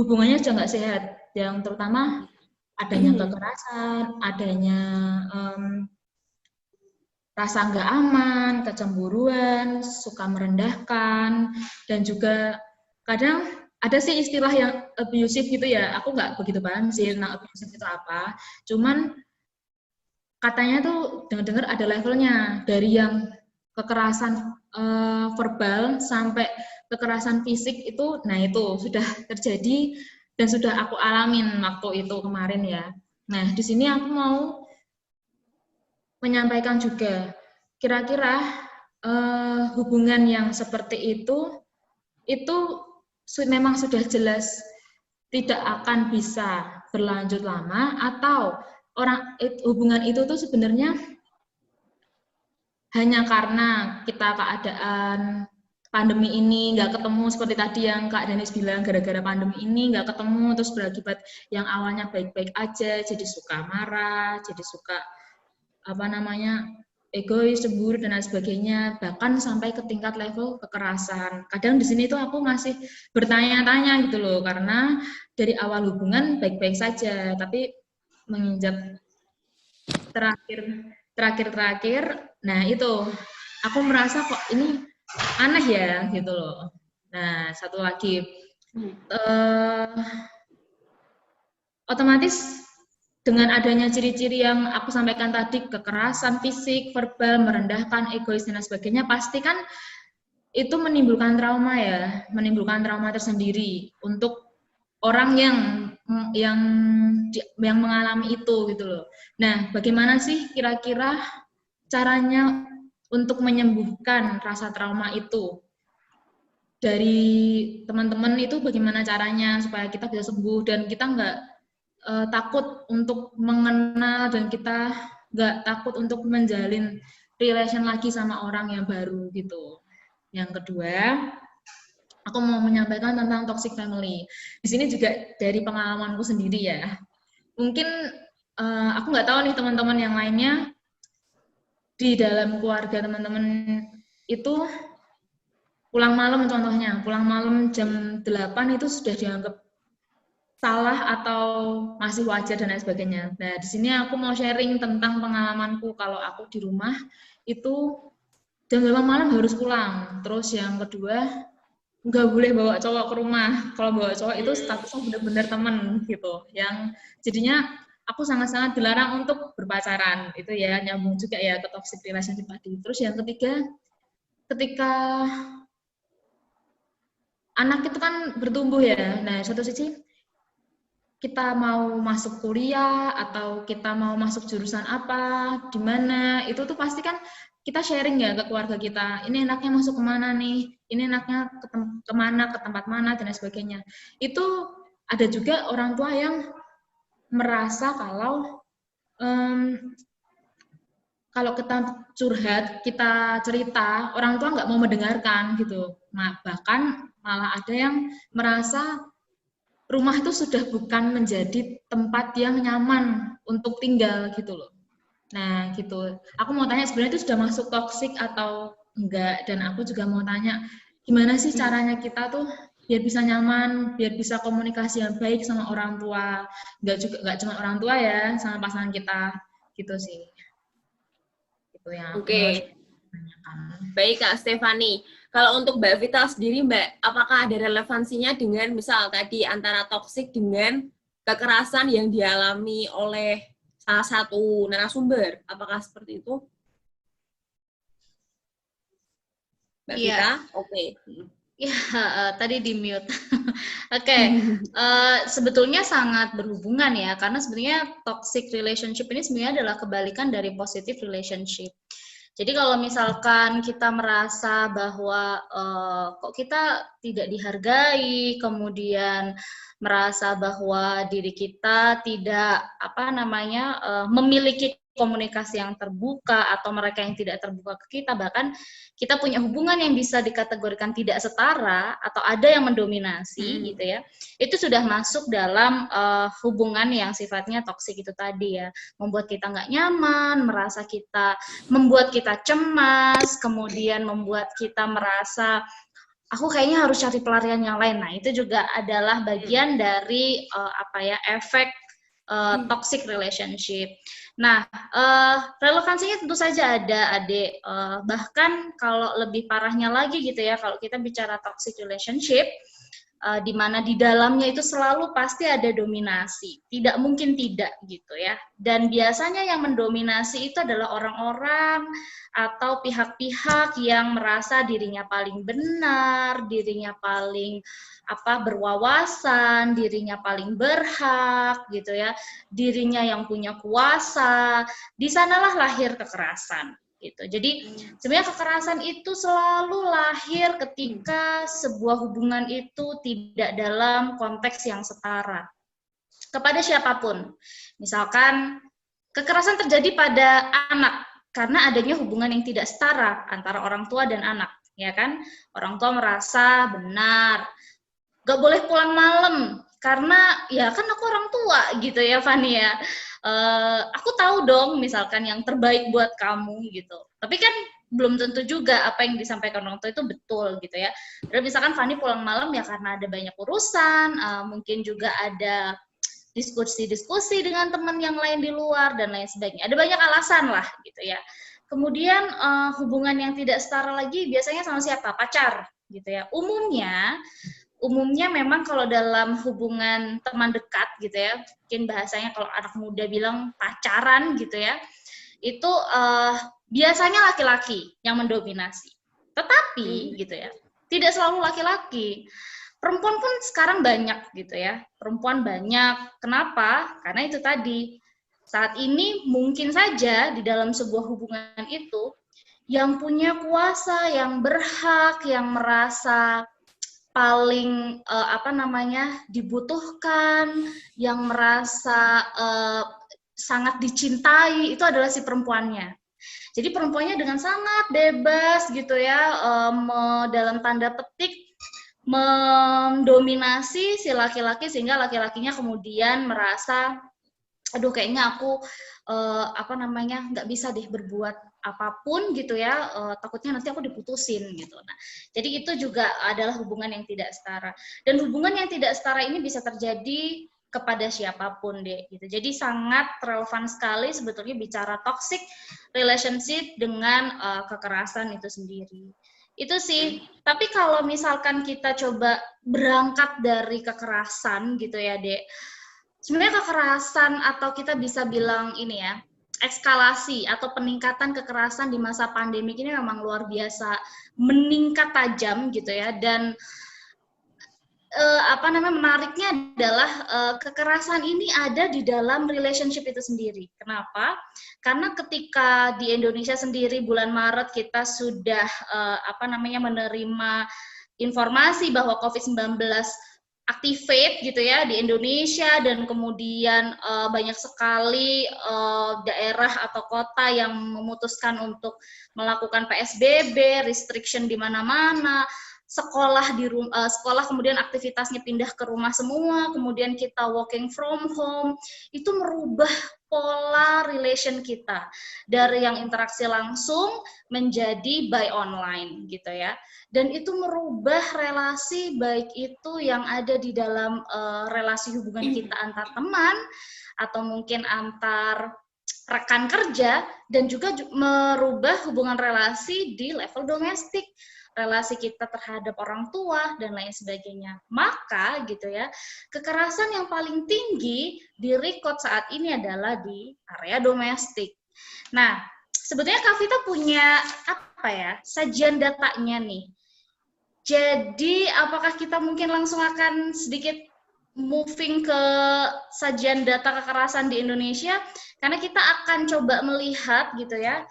hubungannya sudah nggak sehat, yang terutama adanya kekerasan, adanya rasa nggak aman, kecemburuan, suka merendahkan, dan juga kadang ada sih istilah yang abusive gitu ya, aku nggak begitu paham sih tentang abusive itu apa, cuman katanya tuh dengar-dengar ada levelnya, dari yang kekerasan verbal sampai kekerasan fisik itu, nah itu sudah terjadi dan sudah aku alamin waktu itu kemarin ya. Nah di sini aku mau menyampaikan juga, kira-kira hubungan yang seperti itu memang sudah jelas tidak akan bisa berlanjut lama, atau hubungan itu tuh sebenarnya hanya karena kita keadaan pandemi ini nggak ketemu, seperti tadi yang Kak Denis bilang, gara-gara pandemi ini nggak ketemu, terus berakibat yang awalnya baik-baik aja jadi suka marah, jadi suka egois, cemburu dan lain sebagainya, bahkan sampai ke tingkat level kekerasan. Kadang di sini tuh aku masih bertanya-tanya gitu loh, karena dari awal hubungan baik-baik saja, tapi menginjak terakhir, nah itu aku merasa kok ini aneh ya gitu loh. Nah satu lagi, otomatis dengan adanya ciri-ciri yang aku sampaikan tadi, kekerasan fisik, verbal, merendahkan, egois, dan sebagainya, pasti kan itu menimbulkan trauma ya, menimbulkan trauma tersendiri untuk orang yang mengalami itu gitu loh. Nah, bagaimana sih kira-kira caranya untuk menyembuhkan rasa trauma itu? Dari teman-teman itu bagaimana caranya supaya kita bisa sembuh dan kita nggak takut untuk mengenal, dan kita nggak takut untuk menjalin relation lagi sama orang yang baru gitu. Yang kedua, aku mau menyampaikan tentang toxic family. Di sini juga dari pengalamanku sendiri ya. Mungkin aku nggak tahu nih teman-teman yang lainnya, di dalam keluarga teman-teman itu pulang malam contohnya, pulang malam jam 8 itu sudah dianggap salah atau masih wajar dan lain sebagainya. Nah, di sini aku mau sharing tentang pengalamanku kalau aku di rumah itu jam 8 malam harus pulang. Terus yang kedua, nggak boleh bawa cowok ke rumah. Kalau bawa cowok itu statusnya benar-benar teman gitu. Yang jadinya aku sangat-sangat dilarang untuk berpacaran. Itu ya nyambung juga ya ke toxic relationship tadi. Terus yang ketiga, ketika anak itu kan bertumbuh ya. Nah, satu sisi kita mau masuk kuliah atau kita mau masuk jurusan apa, di mana, itu tuh pasti kan kita sharing ya ke keluarga kita, ini enaknya masuk kemana nih, ini enaknya kemana, ke tempat mana, dan lain sebagainya. Itu ada juga orang tua yang merasa kalau kalau kita curhat, kita cerita, orang tua nggak mau mendengarkan gitu. Nah, bahkan malah ada yang merasa rumah itu sudah bukan menjadi tempat yang nyaman untuk tinggal gitu loh. Nah gitu, aku mau tanya sebenarnya itu sudah masuk toksik atau enggak, dan aku juga mau tanya gimana sih caranya kita tuh biar bisa nyaman, biar bisa komunikasi yang baik sama orang tua. Nggak cuma orang tua ya, sama pasangan kita gitu sih. Itu yang aku mau Oke, tanyakan. baik Kak Stefani. Kalau untuk Mbak Vita sendiri, Mbak, apakah ada relevansinya dengan misal tadi antara toksik dengan kekerasan yang dialami oleh salah satu narasumber? Apakah seperti itu? Mbak Iya. Vita? Oke. Ya, tadi di mute. Oke, sebetulnya sangat berhubungan ya, karena sebenarnya toxic relationship ini sebenarnya adalah kebalikan dari positive relationship. Jadi kalau misalkan kita merasa bahwa kok kita tidak dihargai, kemudian merasa bahwa diri kita tidak memiliki komunikasi yang terbuka atau mereka yang tidak terbuka ke kita, bahkan kita punya hubungan yang bisa dikategorikan tidak setara atau ada yang mendominasi gitu ya, itu sudah masuk dalam hubungan yang sifatnya toksik itu tadi ya, membuat kita nggak nyaman, membuat kita cemas, kemudian membuat kita merasa aku kayaknya harus cari pelarian yang lain. Nah, itu juga adalah bagian dari efek toxic relationship. Nah, relevansinya tentu saja ada, Adik. Bahkan kalau lebih parahnya lagi gitu ya, kalau kita bicara toxic relationship, di mana di dalamnya itu selalu pasti ada dominasi, tidak mungkin tidak gitu ya. Dan biasanya yang mendominasi itu adalah orang-orang atau pihak-pihak yang merasa dirinya paling benar, dirinya paling berwawasan, dirinya paling berhak gitu ya, dirinya yang punya kuasa. Di sanalah lahir kekerasan gitu. Jadi sebenarnya kekerasan itu selalu lahir ketika sebuah hubungan itu tidak dalam konteks yang setara kepada siapapun. Misalkan kekerasan terjadi pada anak karena adanya hubungan yang tidak setara antara orang tua dan anak, ya kan? Orang tua merasa benar, gak boleh pulang malam karena ya kan aku orang tua gitu ya Fani ya. Aku tahu dong misalkan yang terbaik buat kamu gitu. Tapi kan belum tentu juga apa yang disampaikan orang tua itu betul gitu ya. Dan misalkan Fani pulang malam ya karena ada banyak urusan, mungkin juga ada diskusi-diskusi dengan teman yang lain di luar dan lain sebagainya. Ada banyak alasan lah gitu ya. Kemudian hubungan yang tidak setara lagi biasanya sama siapa? Pacar gitu ya. Umumnya memang kalau dalam hubungan teman dekat gitu ya, mungkin bahasanya kalau anak muda bilang pacaran gitu ya, itu biasanya laki-laki yang mendominasi. Tetapi gitu ya, tidak selalu laki-laki. Perempuan pun sekarang banyak gitu ya, perempuan banyak. Kenapa? Karena itu tadi, saat ini mungkin saja di dalam sebuah hubungan itu, yang punya kuasa, yang berhak, yang merasa paling dibutuhkan, yang merasa sangat dicintai itu adalah si perempuannya. Jadi perempuannya dengan sangat bebas gitu ya, dalam tanda petik mendominasi si laki-laki sehingga laki-lakinya kemudian merasa aduh kayaknya aku nggak bisa deh berbuat apapun gitu ya, takutnya nanti aku diputusin gitu. Nah, jadi itu juga adalah hubungan yang tidak setara. Dan hubungan yang tidak setara ini bisa terjadi kepada siapapun deh gitu. Jadi sangat relevan sekali sebetulnya bicara toxic relationship dengan kekerasan itu sendiri. Itu sih. Tapi kalau misalkan kita coba berangkat dari kekerasan gitu ya, Dek. Sebenarnya kekerasan atau kita bisa bilang ini ya, eskalasi atau peningkatan kekerasan di masa pandemi ini memang luar biasa meningkat tajam gitu ya, dan menariknya adalah kekerasan ini ada di dalam relationship itu sendiri. Kenapa? Karena ketika di Indonesia sendiri bulan Maret kita sudah menerima informasi bahwa COVID-19 activate gitu ya di Indonesia, dan kemudian banyak sekali daerah atau kota yang memutuskan untuk melakukan PSBB, restriction di mana-mana. sekolah di rumah, sekolah kemudian aktivitasnya pindah ke rumah semua, kemudian kita working from home, itu merubah pola relation kita dari yang interaksi langsung menjadi by online gitu ya. Dan itu merubah relasi, baik itu yang ada di dalam relasi hubungan kita antar teman atau mungkin antar rekan kerja, dan juga merubah hubungan relasi di level domestik, relasi kita terhadap orang tua dan lain sebagainya. Maka gitu ya, kekerasan yang paling tinggi di record saat ini adalah di area domestik. Nah, sebetulnya Kak Vita punya apa ya, sajian datanya nih. Jadi apakah kita mungkin langsung akan sedikit moving ke sajian data kekerasan di Indonesia, karena kita akan coba melihat gitu ya,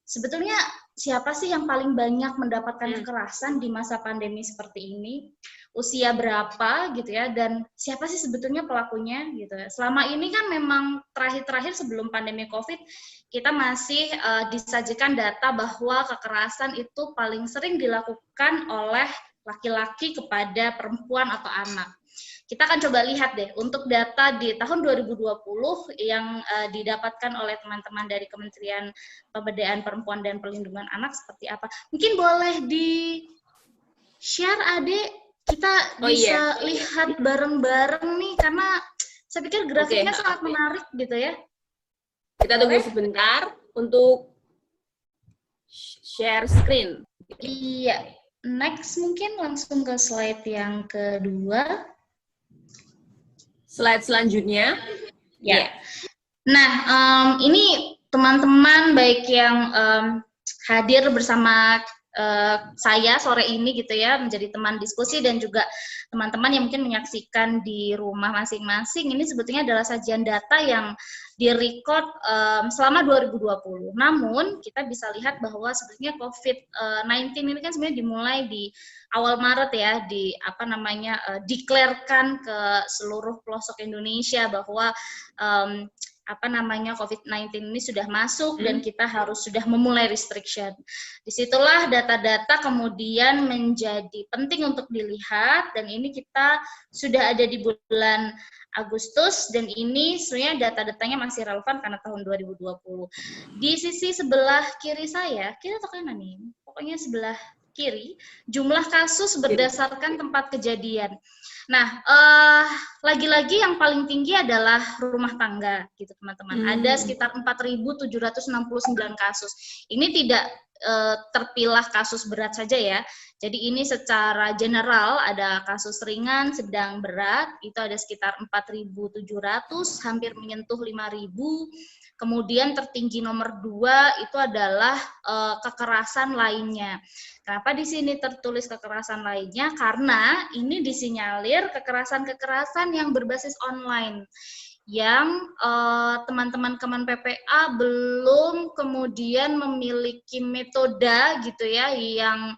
sebetulnya siapa sih yang paling banyak mendapatkan kekerasan di masa pandemi seperti ini, usia berapa gitu ya, dan siapa sih sebetulnya pelakunya gitu ya. Selama ini kan memang terakhir-terakhir sebelum pandemi COVID, kita masih disajikan data bahwa kekerasan itu paling sering dilakukan oleh laki-laki kepada perempuan atau anak. Kita akan coba lihat deh untuk data di tahun 2020 yang didapatkan oleh teman-teman dari Kementerian Pemberdayaan Perempuan dan Perlindungan Anak seperti apa. Mungkin boleh di-share, Ade, kita bisa lihat bareng-bareng nih, karena saya pikir grafiknya sangat menarik gitu ya. Kita tunggu sebentar untuk share screen. Iya, next mungkin langsung ke slide yang kedua. Slide selanjutnya. Ya. Nah, ini teman-teman baik yang hadir bersama saya sore ini gitu ya, menjadi teman diskusi, dan juga teman-teman yang mungkin menyaksikan di rumah masing-masing, ini sebetulnya adalah sajian data yang direcord selama 2020. Namun kita bisa lihat bahwa sebetulnya COVID-19 ini kan sebenarnya dimulai di awal Maret ya, declarekan ke seluruh pelosok Indonesia bahwa COVID-19 ini sudah masuk dan kita harus sudah memulai restriction. Disitulah data-data kemudian menjadi penting untuk dilihat, dan ini kita sudah ada di bulan Agustus, dan ini sebenarnya data-datanya masih relevan karena tahun 2020. Di sisi sebelah kiri saya, kiri atau kanan nih? Pokoknya sebelah kiri, jumlah kasus berdasarkan tempat kejadian. Nah, lagi-lagi yang paling tinggi adalah rumah tangga, gitu teman-teman. Ada sekitar 4.769 kasus. Ini tidak terpilah kasus berat saja ya. Jadi ini secara general ada kasus ringan, sedang, berat, itu ada sekitar 4.700, hampir menyentuh 5.000. Kemudian tertinggi nomor 2 itu adalah kekerasan lainnya. Kenapa di sini tertulis kekerasan lainnya? Karena ini disinyalir kekerasan-kekerasan yang berbasis online, yang teman-teman Kemen PPA belum kemudian memiliki metode gitu ya yang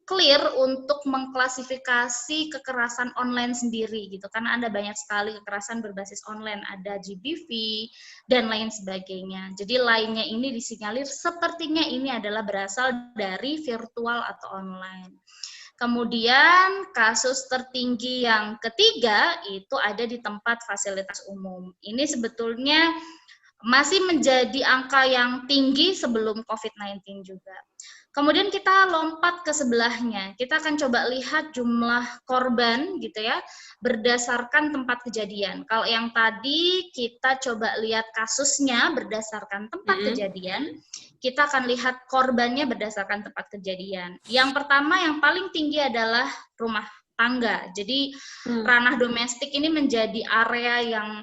clear untuk mengklasifikasi kekerasan online sendiri gitu, karena ada banyak sekali kekerasan berbasis online, ada GBV dan lain sebagainya. Jadi lainnya ini disinyalir sepertinya ini adalah berasal dari virtual atau online. Kemudian kasus tertinggi yang ketiga itu ada di tempat fasilitas umum. Ini sebetulnya masih menjadi angka yang tinggi sebelum COVID-19 juga. Kemudian kita lompat ke sebelahnya, kita akan coba lihat jumlah korban gitu ya, berdasarkan tempat kejadian. Kalau yang tadi kita coba lihat kasusnya berdasarkan tempat kejadian, kita akan lihat korbannya berdasarkan tempat kejadian. Yang pertama yang paling tinggi adalah rumah tangga. Jadi ranah domestik ini menjadi area yang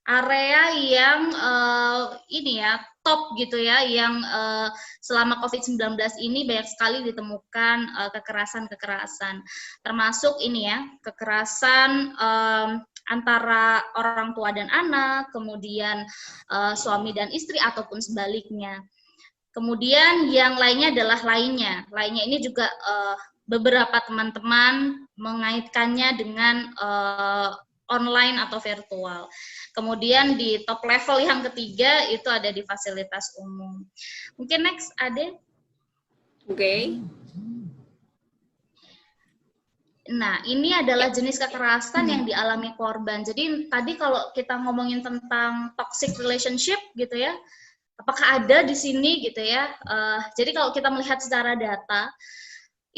area yang ini ya, top gitu ya, yang selama COVID-19 ini banyak sekali ditemukan kekerasan-kekerasan, termasuk ini ya, kekerasan antara orang tua dan anak, kemudian suami dan istri ataupun sebaliknya. Kemudian yang lainnya adalah lainnya ini juga beberapa teman-teman mengaitkannya dengan online atau virtual. Kemudian di top level yang ketiga itu ada di fasilitas umum. Mungkin next, Ade. Oke. Nah, ini adalah jenis kekerasan yang dialami korban. Jadi tadi kalau kita ngomongin tentang toxic relationship gitu ya, apakah ada di sini gitu ya? Jadi kalau kita melihat secara data,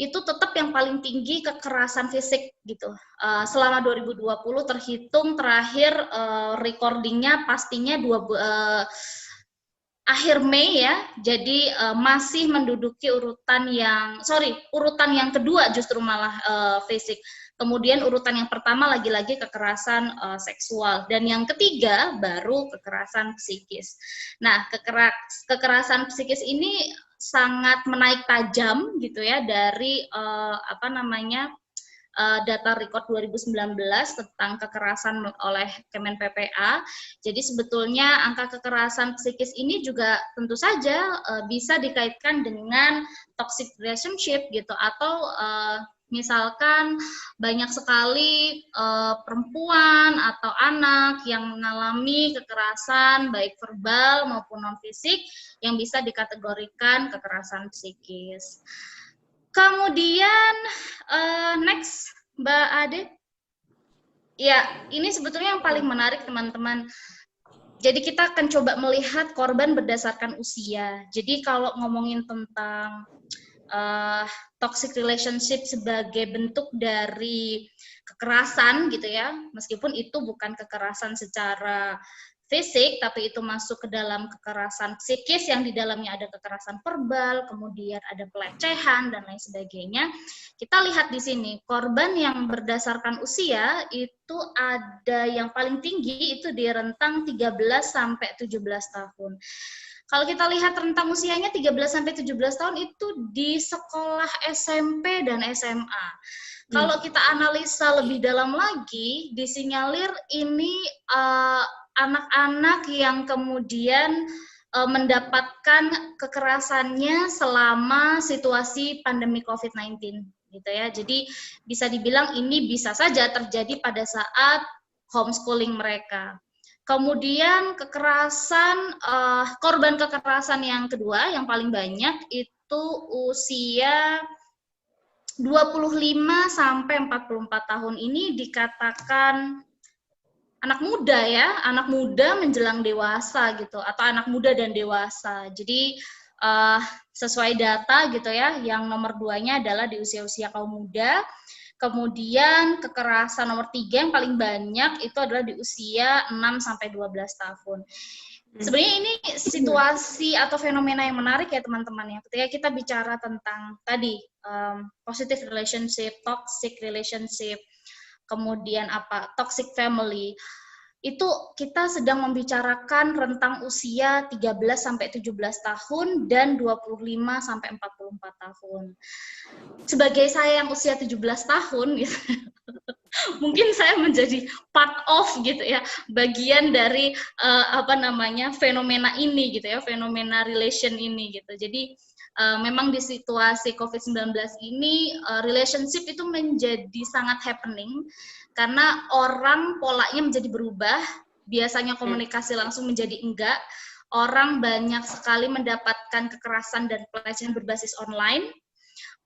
itu tetap yang paling tinggi kekerasan fisik gitu. Selama 2020 terhitung terakhir recordingnya pastinya akhir Mei ya, jadi masih menduduki urutan yang kedua justru malah fisik. Kemudian urutan yang pertama lagi-lagi kekerasan seksual, dan yang ketiga baru kekerasan psikis. Nah, kekerasan psikis ini sangat menaik tajam gitu ya dari data record 2019 tentang kekerasan oleh Kemen PPA. Jadi sebetulnya angka kekerasan psikis ini juga tentu saja bisa dikaitkan dengan toxic relationship gitu, atau misalkan banyak sekali perempuan atau anak yang mengalami kekerasan baik verbal maupun non fisik yang bisa dikategorikan kekerasan psikis. Kemudian next, Mbak Ade. Ya, ini sebetulnya yang paling menarik teman-teman. Jadi kita akan coba melihat korban berdasarkan usia. Jadi kalau ngomongin tentang toxic relationship sebagai bentuk dari kekerasan gitu ya, meskipun itu bukan kekerasan secara fisik, tapi itu masuk ke dalam kekerasan psikis yang di dalamnya ada kekerasan verbal, kemudian ada pelecehan dan lain sebagainya. Kita lihat di sini, korban yang berdasarkan usia itu ada yang paling tinggi itu di rentang 13 sampai 17 tahun. Kalau kita lihat rentang usianya 13 sampai 17 tahun itu di sekolah SMP dan SMA. Kalau kita analisa lebih dalam lagi, disinyalir ini anak-anak yang kemudian mendapatkan kekerasannya selama situasi pandemi COVID-19 gitu ya. Jadi bisa dibilang ini bisa saja terjadi pada saat homeschooling mereka. Kemudian korban kekerasan yang kedua yang paling banyak itu usia 25 sampai 44 tahun ini dikatakan anak muda ya, anak muda menjelang dewasa gitu, atau anak muda dan dewasa. Jadi sesuai data gitu ya, yang nomor 2-nya adalah di usia-usia kaum muda. Kemudian kekerasan nomor 3 yang paling banyak itu adalah di usia 6 sampai 12 tahun. Sebenarnya ini situasi atau fenomena yang menarik ya teman-teman ya. Ketika kita bicara tentang tadi positive relationship, toxic relationship, kemudian toxic family, itu kita sedang membicarakan rentang usia 13 sampai 17 tahun dan 25 sampai 44 tahun. Sebagai saya yang usia 17 tahun gitu, mungkin saya menjadi part of gitu ya, bagian dari fenomena ini gitu ya, fenomena relation ini gitu. Jadi memang di situasi COVID-19 ini relationship itu menjadi sangat happening karena orang polanya menjadi berubah, biasanya komunikasi langsung menjadi enggak, orang banyak sekali mendapatkan kekerasan dan pelecehan berbasis online,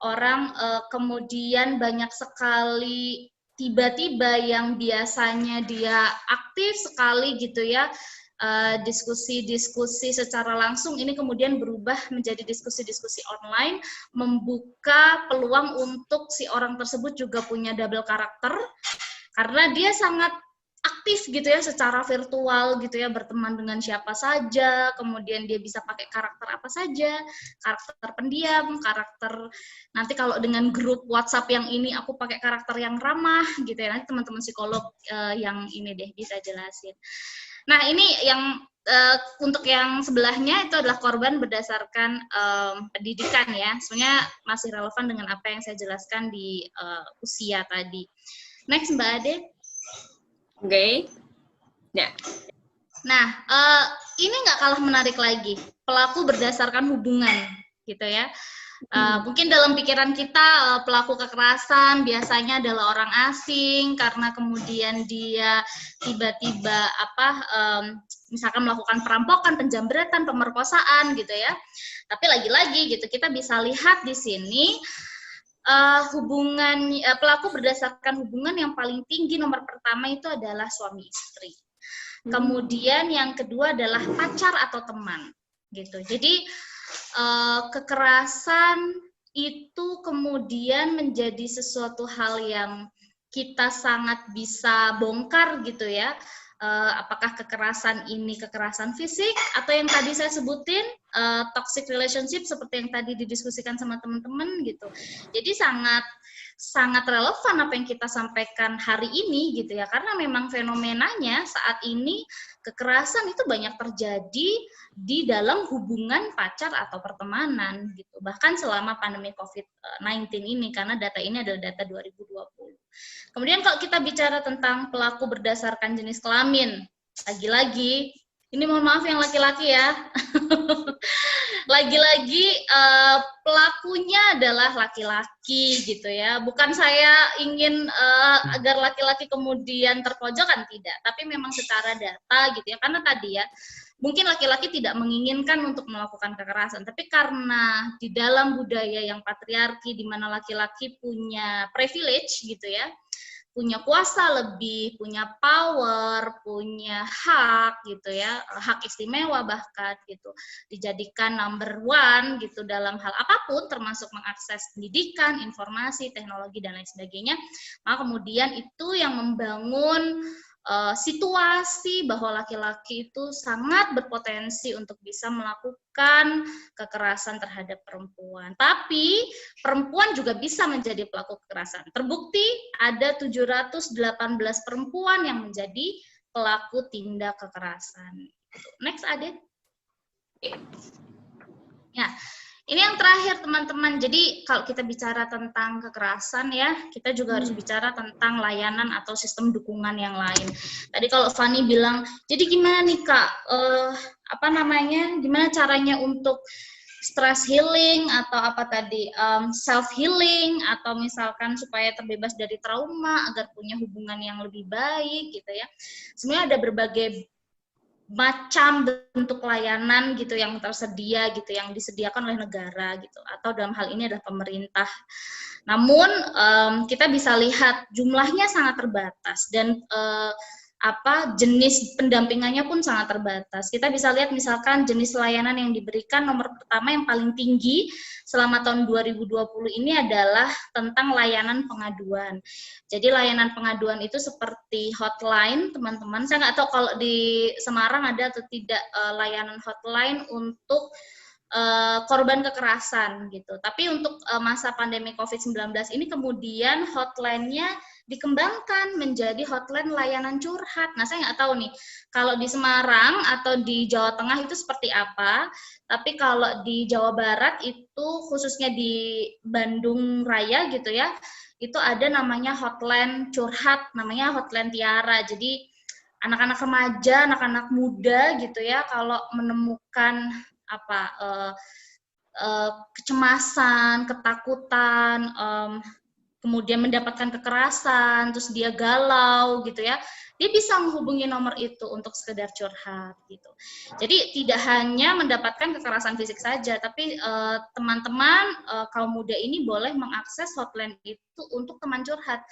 orang kemudian banyak sekali tiba-tiba yang biasanya dia aktif sekali gitu ya, diskusi-diskusi secara langsung ini kemudian berubah menjadi diskusi-diskusi online, membuka peluang untuk si orang tersebut juga punya double karakter karena dia sangat aktif gitu ya secara virtual gitu ya, berteman dengan siapa saja, kemudian dia bisa pakai karakter apa saja, karakter pendiam, karakter nanti kalau dengan grup WhatsApp yang ini aku pakai karakter yang ramah gitu ya, nanti teman-teman psikolog yang ini deh bisa jelasin. Nah ini yang untuk yang sebelahnya itu adalah korban berdasarkan pendidikan ya, sebenarnya masih relevan dengan apa yang saya jelaskan di usia tadi. Next Mbak Ade. Oke. Ya. Nah, ini nggak kalah menarik lagi. Pelaku berdasarkan hubungan, gitu ya. Mungkin dalam pikiran kita pelaku kekerasan biasanya adalah orang asing karena kemudian dia tiba-tiba misalkan melakukan perampokan, penjambretan, pemerkosaan gitu ya. Tapi lagi-lagi gitu kita bisa lihat di sini hubungan pelaku berdasarkan hubungan yang paling tinggi nomor pertama itu adalah suami istri. Kemudian yang kedua adalah pacar atau teman gitu. Jadi kekerasan itu kemudian menjadi sesuatu hal yang kita sangat bisa bongkar gitu ya. Apakah kekerasan ini kekerasan fisik atau yang tadi saya sebutin toxic relationship seperti yang tadi didiskusikan sama teman-teman gitu. Jadi sangat relevan apa yang kita sampaikan hari ini gitu ya, karena memang fenomenanya saat ini kekerasan itu banyak terjadi di dalam hubungan pacar atau pertemanan gitu, bahkan selama pandemi COVID-19 ini, karena data ini adalah data 2020. Kemudian kalau kita bicara tentang pelaku berdasarkan jenis kelamin, lagi-lagi ini mohon maaf yang laki-laki ya. Lagi-lagi pelakunya adalah laki-laki gitu ya. Bukan saya ingin agar laki-laki kemudian terpojokkan, tidak. Tapi memang secara data gitu ya. Karena tadi ya, mungkin laki-laki tidak menginginkan untuk melakukan kekerasan. Tapi karena di dalam budaya yang patriarki, di mana laki-laki punya privilege gitu ya, punya kuasa lebih, punya power, punya hak gitu ya, hak istimewa bahkan gitu, dijadikan number one gitu dalam hal apapun, termasuk mengakses pendidikan, informasi, teknologi dan lain sebagainya. Maka kemudian itu yang membangun situasi bahwa laki-laki itu sangat berpotensi untuk bisa melakukan kekerasan terhadap perempuan. Tapi perempuan juga bisa menjadi pelaku kekerasan. Terbukti ada 718 perempuan yang menjadi pelaku tindak kekerasan. Next, Adit. Ya. Ini yang terakhir teman-teman, jadi kalau kita bicara tentang kekerasan ya, kita juga harus bicara tentang layanan atau sistem dukungan yang lain. Tadi kalau Fani bilang, jadi gimana nih Kak, gimana caranya untuk stress healing atau apa tadi, self healing atau misalkan supaya terbebas dari trauma agar punya hubungan yang lebih baik gitu ya. Sebenarnya ada berbagai macam bentuk layanan gitu yang tersedia gitu, yang disediakan oleh negara gitu, atau dalam hal ini adalah pemerintah. Namun kita bisa lihat jumlahnya sangat terbatas dan jenis pendampingannya pun sangat terbatas. Kita bisa lihat misalkan jenis layanan yang diberikan nomor pertama yang paling tinggi selama tahun 2020 ini adalah tentang layanan pengaduan. Jadi layanan pengaduan itu seperti hotline, teman-teman. Saya nggak tahu kalau di Semarang ada atau tidak layanan hotline untuk korban kekerasan gitu. Tapi untuk masa pandemi COVID-19 ini kemudian hotline-nya dikembangkan menjadi hotline layanan curhat. Nah, saya nggak tahu nih, kalau di Semarang atau di Jawa Tengah itu seperti apa, tapi kalau di Jawa Barat itu khususnya di Bandung Raya gitu ya, itu ada namanya hotline curhat, namanya hotline Tiara. Jadi anak-anak remaja, anak-anak muda gitu ya, kalau menemukan kecemasan, ketakutan, kemudian mendapatkan kekerasan, terus dia galau gitu ya, dia bisa menghubungi nomor itu untuk sekedar curhat gitu. Jadi tidak hanya mendapatkan kekerasan fisik saja, tapi teman-teman kaum muda ini boleh mengakses hotline itu untuk teman curhat.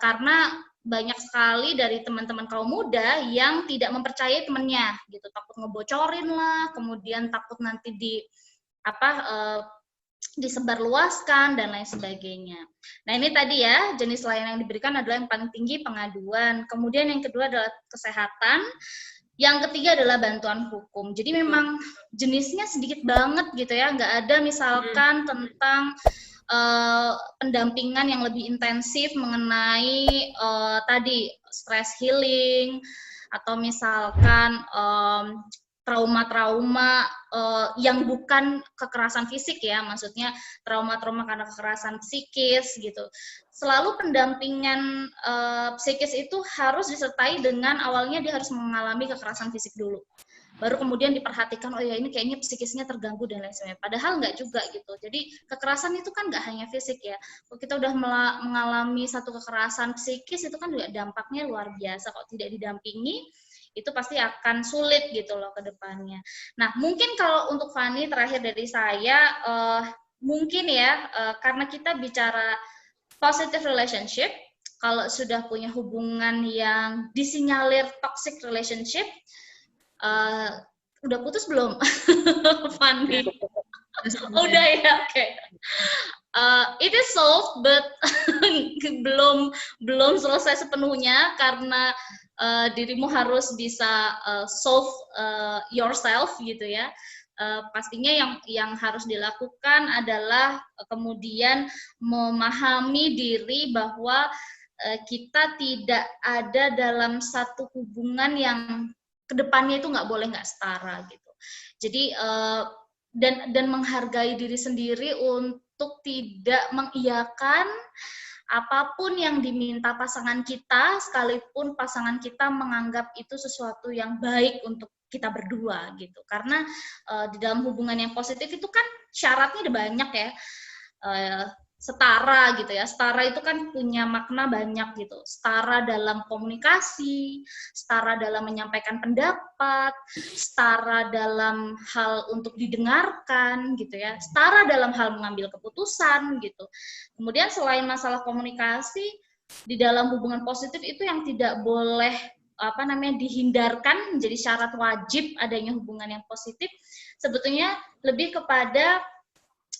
Karena banyak sekali dari teman-teman kaum muda yang tidak mempercayai temannya gitu, takut ngebocorin lah, kemudian takut nanti disebarluaskan dan lain sebagainya. Nah, ini tadi ya, jenis layanan yang diberikan adalah yang paling tinggi pengaduan. Kemudian yang kedua adalah kesehatan. Yang ketiga adalah bantuan hukum. Jadi memang jenisnya sedikit banget gitu ya, nggak ada misalkan tentang pendampingan yang lebih intensif mengenai tadi stress healing atau misalkan trauma-trauma yang bukan kekerasan fisik ya, maksudnya trauma-trauma karena kekerasan psikis gitu. Selalu pendampingan psikis itu harus disertai dengan awalnya dia harus mengalami kekerasan fisik dulu. baru kemudian diperhatikan, oh ya ini kayaknya psikisnya terganggu dan lain sebagainya. Padahal nggak juga gitu. Jadi kekerasan itu kan nggak hanya fisik ya. Kalau kita udah mengalami satu kekerasan psikis itu kan juga dampaknya luar biasa. Kalau tidak didampingi itu pasti akan sulit gitu loh ke depannya. Nah mungkin kalau untuk Fani terakhir dari saya, mungkin ya karena kita bicara positive relationship, kalau sudah punya hubungan yang disinyalir toxic relationship, udah putus belum, Fandi? Udah ya, oke. It is solved, but belum selesai sepenuhnya karena dirimu harus bisa solve yourself gitu ya. Pastinya yang harus dilakukan adalah kemudian memahami diri bahwa kita tidak ada dalam satu hubungan yang kedepannya itu nggak boleh nggak setara gitu. Jadi dan menghargai diri sendiri untuk tidak mengiyakan apapun yang diminta pasangan kita, sekalipun pasangan kita menganggap itu sesuatu yang baik untuk kita berdua gitu. Karena di dalam hubungan yang positif itu kan syaratnya ada banyak ya. Setara gitu ya, setara itu kan punya makna banyak gitu, setara dalam komunikasi, setara dalam menyampaikan pendapat, setara dalam hal untuk didengarkan gitu ya, setara dalam hal mengambil keputusan gitu. Kemudian selain masalah komunikasi, di dalam hubungan positif itu yang tidak boleh dihindarkan menjadi syarat wajib adanya hubungan yang positif, sebetulnya lebih kepada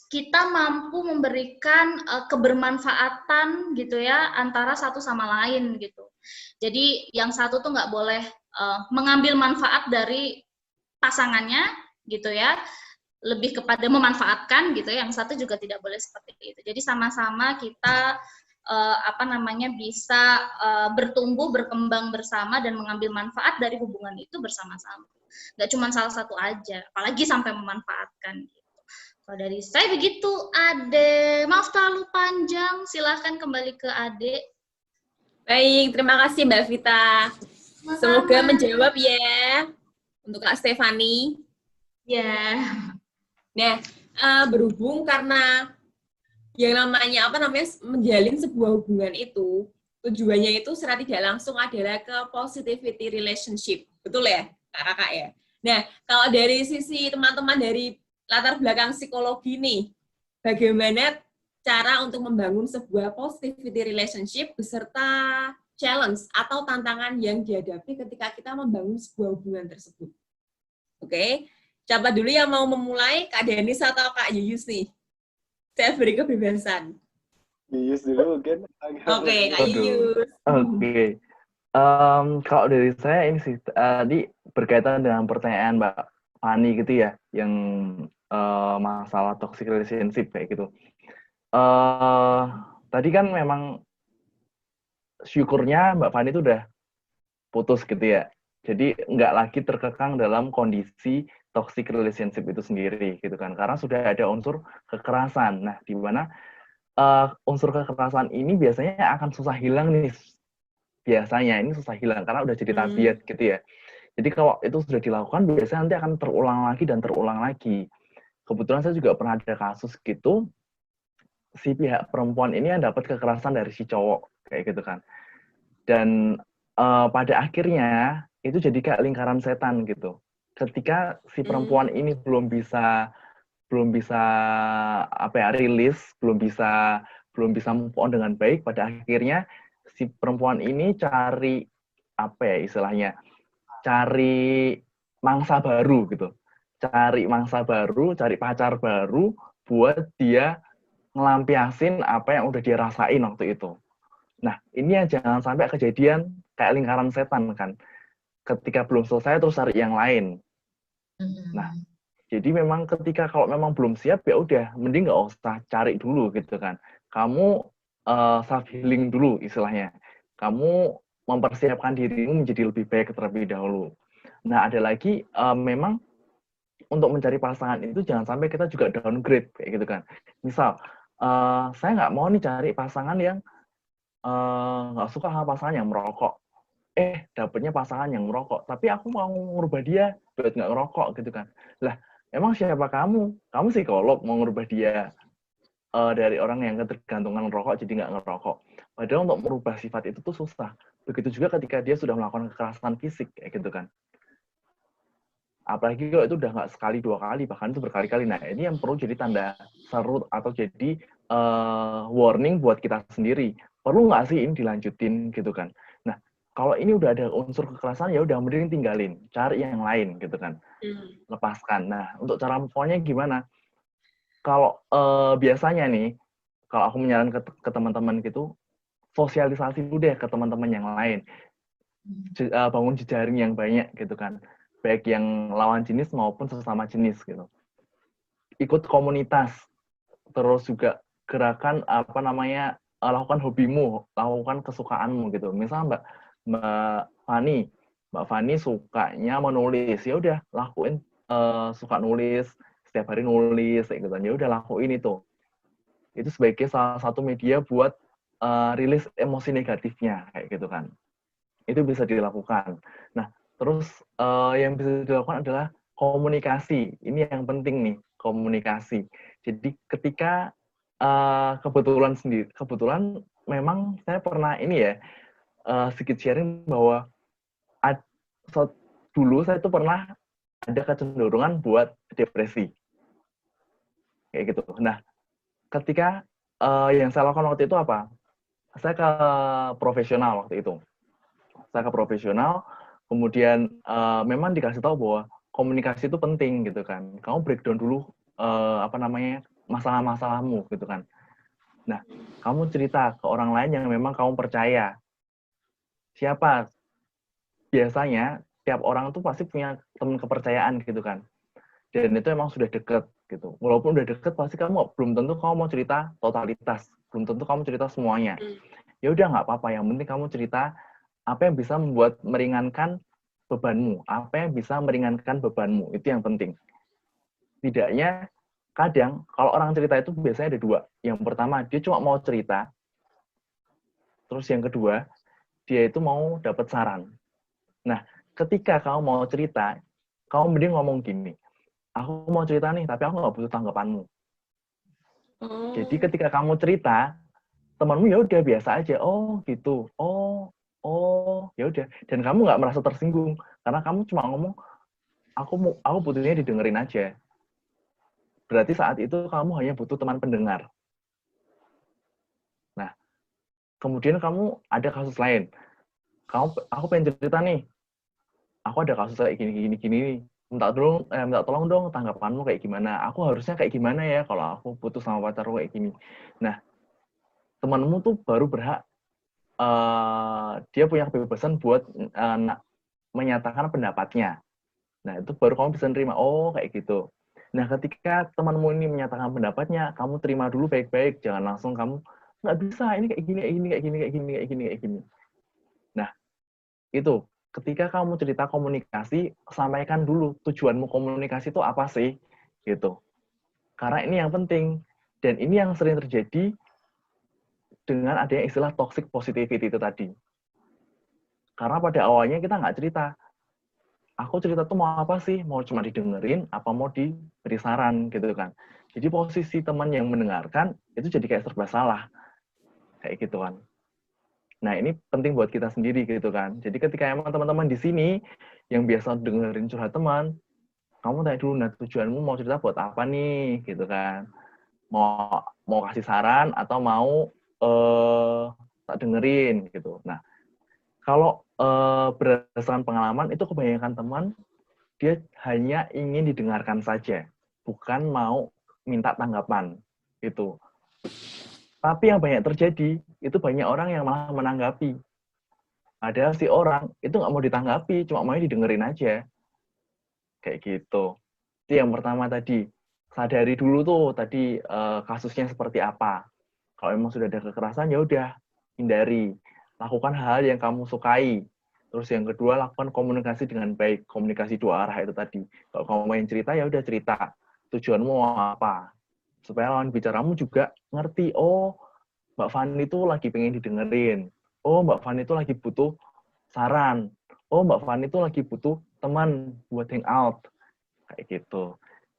kita mampu memberikan kebermanfaatan gitu ya antara satu sama lain gitu. Jadi yang satu tuh nggak boleh mengambil manfaat dari pasangannya gitu ya, lebih kepada memanfaatkan gitu ya. Yang satu juga tidak boleh seperti itu. Jadi sama-sama kita bisa bertumbuh, berkembang bersama dan mengambil manfaat dari hubungan itu bersama-sama. Nggak cuma salah satu aja, apalagi sampai memanfaatkan. Kalau dari saya begitu, Ade. Maaf terlalu panjang, silahkan kembali ke Ade. Baik, terima kasih Mbak Vita. Semoga menjawab ya untuk Kak Stefani. Ya. Nah, berhubung karena yang namanya menjalin sebuah hubungan itu tujuannya itu secara tidak langsung adalah ke positivity relationship, betul ya kakak ya. Nah, kalau dari sisi teman-teman dari latar belakang psikologi nih, bagaimana cara untuk membangun sebuah positivity relationship beserta challenge atau tantangan yang dihadapi ketika kita membangun sebuah hubungan tersebut. Oke, siapa dulu yang mau memulai, Kak Denis atau Kak Yuyus nih? Saya beri kebebasan. Yuyus dulu mungkin. Oke, Kak Yuyus. Oke. Kalau dari saya ini sih, tadi berkaitan dengan pertanyaan Mbak Fani gitu ya, yang masalah toxic relationship kayak gitu. Tadi kan memang syukurnya Mbak Fani itu udah putus gitu ya. Jadi nggak lagi terkekang dalam kondisi toxic relationship itu sendiri gitu kan. Karena sudah ada unsur kekerasan. Nah, di mana unsur kekerasan ini biasanya akan susah hilang nih. Biasanya ini susah hilang karena udah jadi tabiat gitu ya. Jadi kalau itu sudah dilakukan biasanya nanti akan terulang lagi dan terulang lagi. Kebetulan saya juga pernah ada kasus gitu, si pihak perempuan ini yang dapat kekerasan dari si cowok kayak gitu kan. Dan pada akhirnya itu jadi kayak lingkaran setan gitu. Ketika si perempuan ini belum bisa rilis, belum bisa move on dengan baik, pada akhirnya si perempuan ini cari cari mangsa baru gitu. Cari pacar baru buat dia ngelampiasin apa yang udah dia rasain waktu itu. Nah, ini yang jangan sampai kejadian kayak lingkaran setan kan. Ketika belum selesai terus cari yang lain. Nah, jadi memang kalau memang belum siap ya udah mending nggak usah cari dulu gitu kan. Kamu self healing dulu istilahnya. Kamu mempersiapkan dirimu menjadi lebih baik terlebih dahulu. Nah, ada lagi memang untuk mencari pasangan itu jangan sampai kita juga downgrade kayak gitu kan. Misal saya nggak mau nih cari pasangan yang nggak suka sama pasangan yang merokok. dapetnya pasangan yang merokok, tapi aku mau ngubah dia buat nggak ngerokok gitu kan. Lah, emang siapa kamu? Kamu psikolog mau ngubah dia dari orang yang ketergantungan rokok jadi nggak ngerokok. Padahal untuk merubah sifat itu tuh susah. Begitu juga ketika dia sudah melakukan kekerasan fisik kayak gitu kan. Apalagi kalau itu udah nggak sekali, 2 kali, bahkan itu berkali-kali. Nah, ini yang perlu jadi tanda seru atau jadi warning buat kita sendiri. Perlu nggak sih ini dilanjutin gitu kan. Nah, kalau ini udah ada unsur kekerasan, ya udah mending tinggalin, cari yang lain gitu kan. Lepaskan. Nah, untuk cara move-nya gimana? Kalau biasanya nih, kalau aku menyarankan ke teman-teman gitu, sosialisasi dulu deh ke teman-teman yang lain. Bangun jejaring yang banyak gitu kan. Baik yang lawan jenis maupun sesama jenis gitu. Ikut komunitas, terus juga gerakan lakukan hobimu, lakukan kesukaanmu gitu. Misal Mbak Fani sukanya menulis, ya udah lakuin suka nulis, setiap hari nulis kayak gitu. Ya udah lakuin itu. Itu sebagai salah satu media buat rilis emosi negatifnya kayak gitu kan. Itu bisa dilakukan. Nah, terus yang bisa dilakukan adalah komunikasi. Ini yang penting nih, komunikasi. Jadi ketika kebetulan memang saya pernah ini ya sedikit sharing bahwa dulu saya tuh pernah ada kecenderungan buat depresi kayak gitu. Nah, ketika yang saya lakukan waktu itu apa? Saya ke profesional waktu itu. Saya ke profesional, kemudian memang dikasih tahu bahwa komunikasi itu penting gitu kan. Kamu breakdown dulu masalah-masalahmu gitu kan. Nah, kamu cerita ke orang lain yang memang kamu percaya. Siapa? Biasanya tiap orang tuh pasti punya teman kepercayaan gitu kan. Dan itu emang sudah deket gitu. Walaupun udah deket, pasti belum tentu kamu mau cerita totalitas, belum tentu kamu cerita semuanya. Ya udah nggak apa-apa, yang penting kamu cerita apa yang bisa meringankan bebanmu, apa yang bisa meringankan bebanmu, itu yang penting. Tidaknya kadang kalau orang cerita itu biasanya ada 2. Yang pertama, dia cuma mau cerita. Terus yang kedua, dia itu mau dapat saran. Nah, ketika kamu mau cerita, kamu mending ngomong gini, aku mau cerita nih, tapi aku nggak butuh tanggapanmu. Jadi ketika kamu cerita, temanmu ya udah biasa aja, oh gitu, oh ya udah, dan kamu nggak merasa tersinggung karena kamu cuma ngomong, aku butuhnya didengerin aja. Berarti saat itu kamu hanya butuh teman pendengar. Nah, kemudian kamu ada kasus lain, aku pengen cerita nih, aku ada kasus kayak gini, minta tolong dong tanggapanmu kayak gimana, aku harusnya kayak gimana ya kalau aku putus sama pacarku kayak gini. Nah, temanmu tuh baru berhak, dia punya kebebasan buat menyatakan pendapatnya. Nah, itu baru kamu bisa nerima, oh kayak gitu. Nah, ketika temanmu ini menyatakan pendapatnya, kamu terima dulu baik-baik, jangan langsung kamu, nggak bisa, ini kayak gini. Nah, itu, ketika kamu cerita komunikasi, sampaikan dulu tujuanmu komunikasi itu apa sih, gitu. Karena ini yang penting, dan ini yang sering terjadi dengan adanya istilah toxic positivity itu tadi. Karena pada awalnya kita nggak cerita. Aku cerita tuh mau apa sih? Mau cuma didengerin, apa mau diberi saran gitu kan. Jadi posisi teman yang mendengarkan, itu jadi kayak serba salah. Kayak gitu kan. Nah, ini penting buat kita sendiri gitu kan. Jadi ketika emang teman-teman di sini, yang biasa dengerin curhat teman, kamu tanya dulu, nah tujuanmu mau cerita buat apa nih? Gitu kan. Mau kasih saran, atau mau tak dengerin gitu. Nah, kalau berdasarkan pengalaman, itu kebanyakan teman, dia hanya ingin didengarkan saja, bukan mau minta tanggapan. Gitu. Tapi yang banyak terjadi, itu banyak orang yang malah menanggapi. Ada si orang, itu nggak mau ditanggapi, cuma mau didengerin aja. Kayak gitu. Itu yang pertama tadi. Sadari dulu tuh tadi kasusnya seperti apa. Kalau memang sudah ada kekerasan, ya udah, hindari. Lakukan hal yang kamu sukai. Terus yang kedua, lakukan komunikasi dengan baik. Komunikasi 2 arah itu tadi. Kalau kamu main cerita, ya udah cerita. Tujuanmu apa? Supaya lawan bicaramu juga ngerti, oh, Mbak Fani itu lagi pengen didengerin. Oh, Mbak Fani itu lagi butuh saran. Oh, Mbak Fani itu lagi butuh teman buat hangout. Kayak gitu.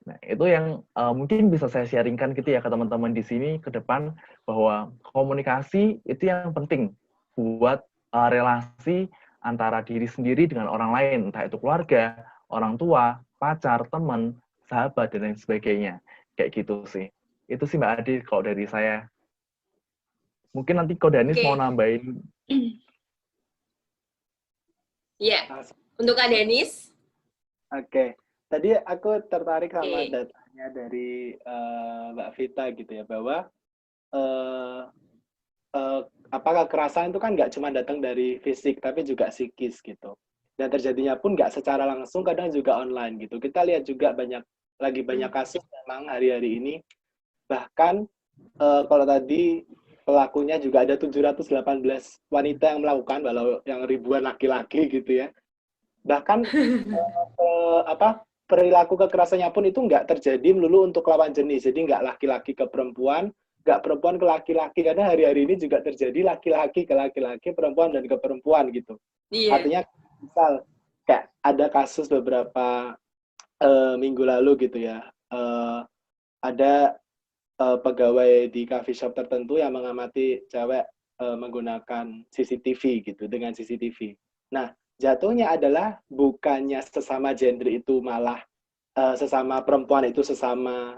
Nah, itu yang mungkin bisa saya sharingkan gitu ya ke teman-teman di sini ke depan, bahwa komunikasi itu yang penting buat relasi antara diri sendiri dengan orang lain, entah itu keluarga, orang tua, pacar, teman, sahabat, dan lain sebagainya. Kayak gitu sih. Itu sih Mbak Adi kalau dari saya. Mungkin nanti Ko Danis mau nambahin. Iya, untuk Kak Danis. Oke. Tadi aku tertarik sama Oke. datanya dari Mbak Vita gitu ya, bahwa apakah kekerasan itu kan nggak cuma datang dari fisik, tapi juga psikis gitu. Dan terjadinya pun nggak secara langsung, kadang juga online gitu. Kita lihat juga lagi banyak kasus memang hari-hari ini. Bahkan kalau tadi pelakunya juga ada 718 wanita yang melakukan, walau yang ribuan laki-laki gitu ya. Bahkan perilaku kekerasannya pun itu nggak terjadi melulu untuk lawan jenis. Jadi nggak laki-laki ke perempuan, nggak perempuan ke laki-laki. Karena hari-hari ini juga terjadi laki-laki ke laki-laki, perempuan dan ke perempuan gitu. Iya. Artinya misal kayak ada kasus beberapa minggu lalu gitu ya. Ada pegawai di coffee shop tertentu yang mengamati cewek menggunakan CCTV gitu, dengan CCTV. Nah, jatuhnya adalah bukannya sesama gender itu malah sesama perempuan itu sesama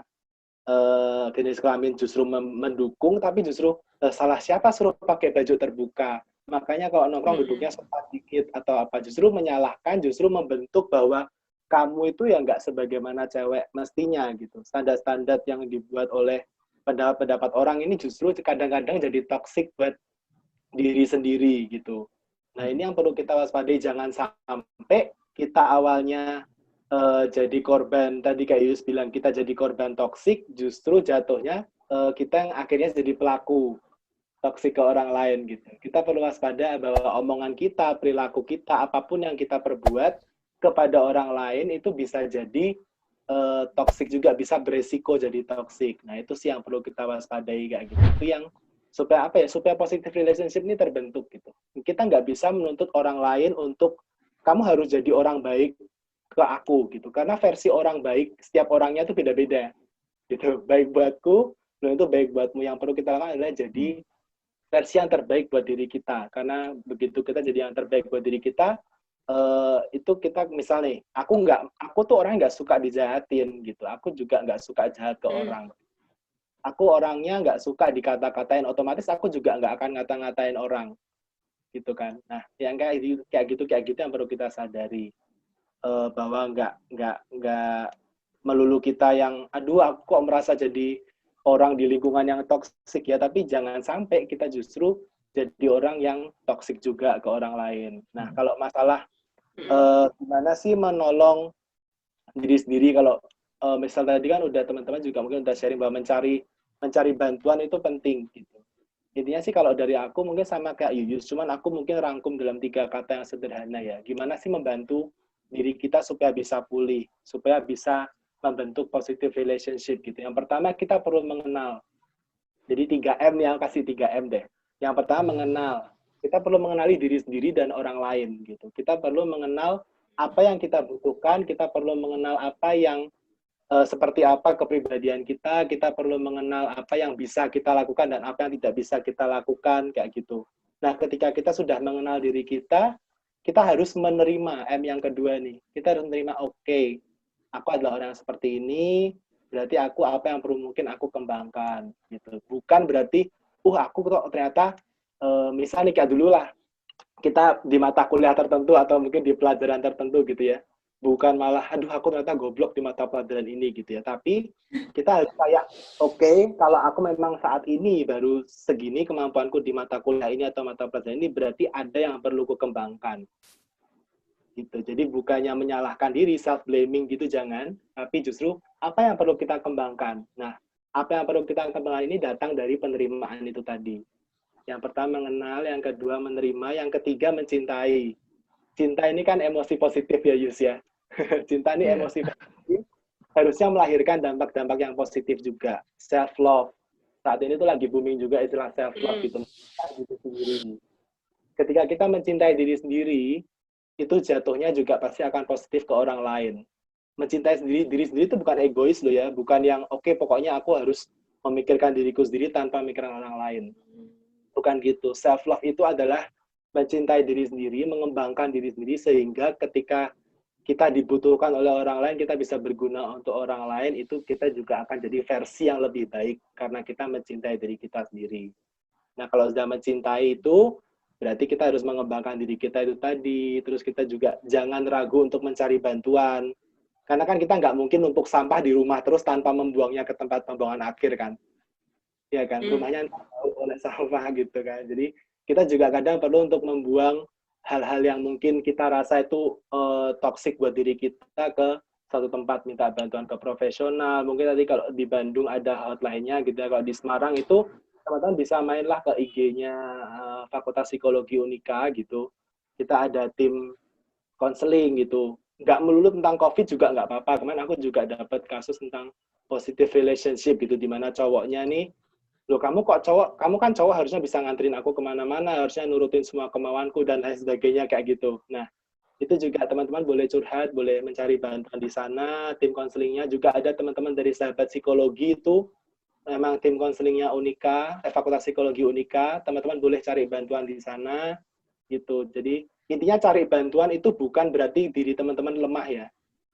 jenis kelamin justru mendukung, tapi justru salah siapa suruh pakai baju terbuka. Makanya kalau nongkrong duduknya sopan dikit atau apa, justru menyalahkan, justru membentuk bahwa kamu itu ya nggak sebagaimana cewek mestinya gitu. Standar-standar yang dibuat oleh pendapat-pendapat orang ini justru kadang-kadang jadi toksik buat diri sendiri gitu. Nah, ini yang perlu kita waspadai, jangan sampai kita awalnya jadi korban, tadi kayak Yus bilang, kita jadi korban toksik, justru jatuhnya kita yang akhirnya jadi pelaku toksik ke orang lain gitu. Kita perlu waspada bahwa omongan kita, perilaku kita, apapun yang kita perbuat kepada orang lain itu bisa jadi toksik juga, bisa beresiko jadi toksik. Nah, itu sih yang perlu kita waspadai kayak gitu. Itu yang supaya apa ya, supaya positive relationship ini terbentuk gitu. Kita nggak bisa menuntut orang lain untuk kamu harus jadi orang baik ke aku gitu, karena versi orang baik setiap orangnya itu beda-beda gitu. Baik buatku, belum itu baik buatmu. Yang perlu kita lakukan adalah jadi versi yang terbaik buat diri kita, karena begitu kita jadi yang terbaik buat diri kita, itu kita misalnya, aku tuh orangnya nggak suka dijahatin gitu, aku juga nggak suka jahat ke orang. Aku orangnya nggak suka dikata-katain, otomatis aku juga nggak akan ngata-ngatain orang, gitu kan. Nah, yang kayak gitu yang perlu kita sadari, bahwa nggak melulu kita yang, aduh aku kok merasa jadi orang di lingkungan yang toksik ya, tapi jangan sampai kita justru jadi orang yang toksik juga ke orang lain. Nah, kalau masalah gimana sih menolong diri sendiri, kalau misalnya tadi kan udah teman-teman juga mungkin udah sharing bahwa mencari bantuan itu penting gitu. Intinya sih kalau dari aku mungkin sama kayak Yuyus, cuman aku mungkin rangkum dalam 3 kata yang sederhana ya. Gimana sih membantu diri kita supaya bisa pulih, supaya bisa membentuk positive relationship gitu. Yang pertama kita perlu mengenal. Jadi 3M yang kasih 3M deh. Yang pertama mengenal. Kita perlu mengenali diri sendiri dan orang lain gitu. Kita perlu mengenal apa yang kita butuhkan, kita perlu mengenal apa yang seperti apa kepribadian kita perlu mengenal apa yang bisa kita lakukan dan apa yang tidak bisa kita lakukan, kayak gitu. Nah, ketika kita sudah mengenal diri kita harus menerima M yang kedua nih. Kita harus menerima, oke, aku adalah orang yang seperti ini, berarti aku apa yang perlu mungkin aku kembangkan gitu. Bukan berarti, aku kok ternyata misalnya kayak dulu lah, kita di mata kuliah tertentu atau mungkin di pelajaran tertentu gitu ya. Bukan malah, aduh aku ternyata goblok di mata pelajaran ini gitu ya. Tapi kita harus kayak, oke, kalau aku memang saat ini baru segini kemampuanku di mata kuliah ini atau mata pelajaran ini, berarti ada yang perlu kukembangkan. Gitu. Jadi bukannya menyalahkan diri, self-blaming gitu, jangan. Tapi justru apa yang perlu kita kembangkan. Nah, apa yang perlu kita kembangkan ini datang dari penerimaan itu tadi. Yang pertama mengenal, yang kedua menerima, yang ketiga mencintai. Cinta ini kan emosi positif ya Yus ya. Cinta ini emosi positif, harusnya melahirkan dampak-dampak yang positif juga. Self-love. Saat ini tuh lagi booming juga istilah self-love gitu. Diri sendiri. ketika kita mencintai diri sendiri, itu jatuhnya juga pasti akan positif ke orang lain. Mencintai diri sendiri itu bukan egois loh ya, bukan yang oke, pokoknya aku harus memikirkan diriku sendiri tanpa memikirkan orang lain. Bukan gitu. Self love itu adalah mencintai diri sendiri, mengembangkan diri sendiri sehingga ketika kita dibutuhkan oleh orang lain, kita bisa berguna untuk orang lain, itu kita juga akan jadi versi yang lebih baik karena kita mencintai diri kita sendiri. Nah, kalau sudah mencintai itu, berarti kita harus mengembangkan diri kita itu tadi, terus kita juga jangan ragu untuk mencari bantuan. Karena kan kita nggak mungkin numpuk sampah di rumah terus tanpa membuangnya ke tempat pembuangan akhir kan. Ya kan, rumahnya oleh sampah gitu kan. Jadi kita juga kadang perlu untuk membuang hal-hal yang mungkin kita rasa itu toksik buat diri kita ke satu tempat, minta bantuan ke profesional. Mungkin tadi kalau di Bandung ada hotline-nya gitu ya. Kalau di Semarang itu teman-teman bisa mainlah ke IG-nya Fakultas Psikologi Unika gitu. Kita ada tim konseling gitu. Nggak melulu tentang COVID juga nggak apa-apa. Kemarin aku juga dapat kasus tentang positive relationship gitu, di mana cowoknya nih, loh kamu kok cowok, kamu kan cowok harusnya bisa nganterin aku kemana-mana, harusnya nurutin semua kemauanku dan lain sebagainya kayak gitu. Nah, itu juga teman-teman boleh curhat, boleh mencari bantuan di sana. Tim konselingnya juga ada teman-teman dari sahabat psikologi itu, memang tim konselingnya Unika, Fakultas Psikologi Unika, teman-teman boleh cari bantuan di sana gitu. Jadi intinya cari bantuan itu bukan berarti diri teman-teman lemah ya,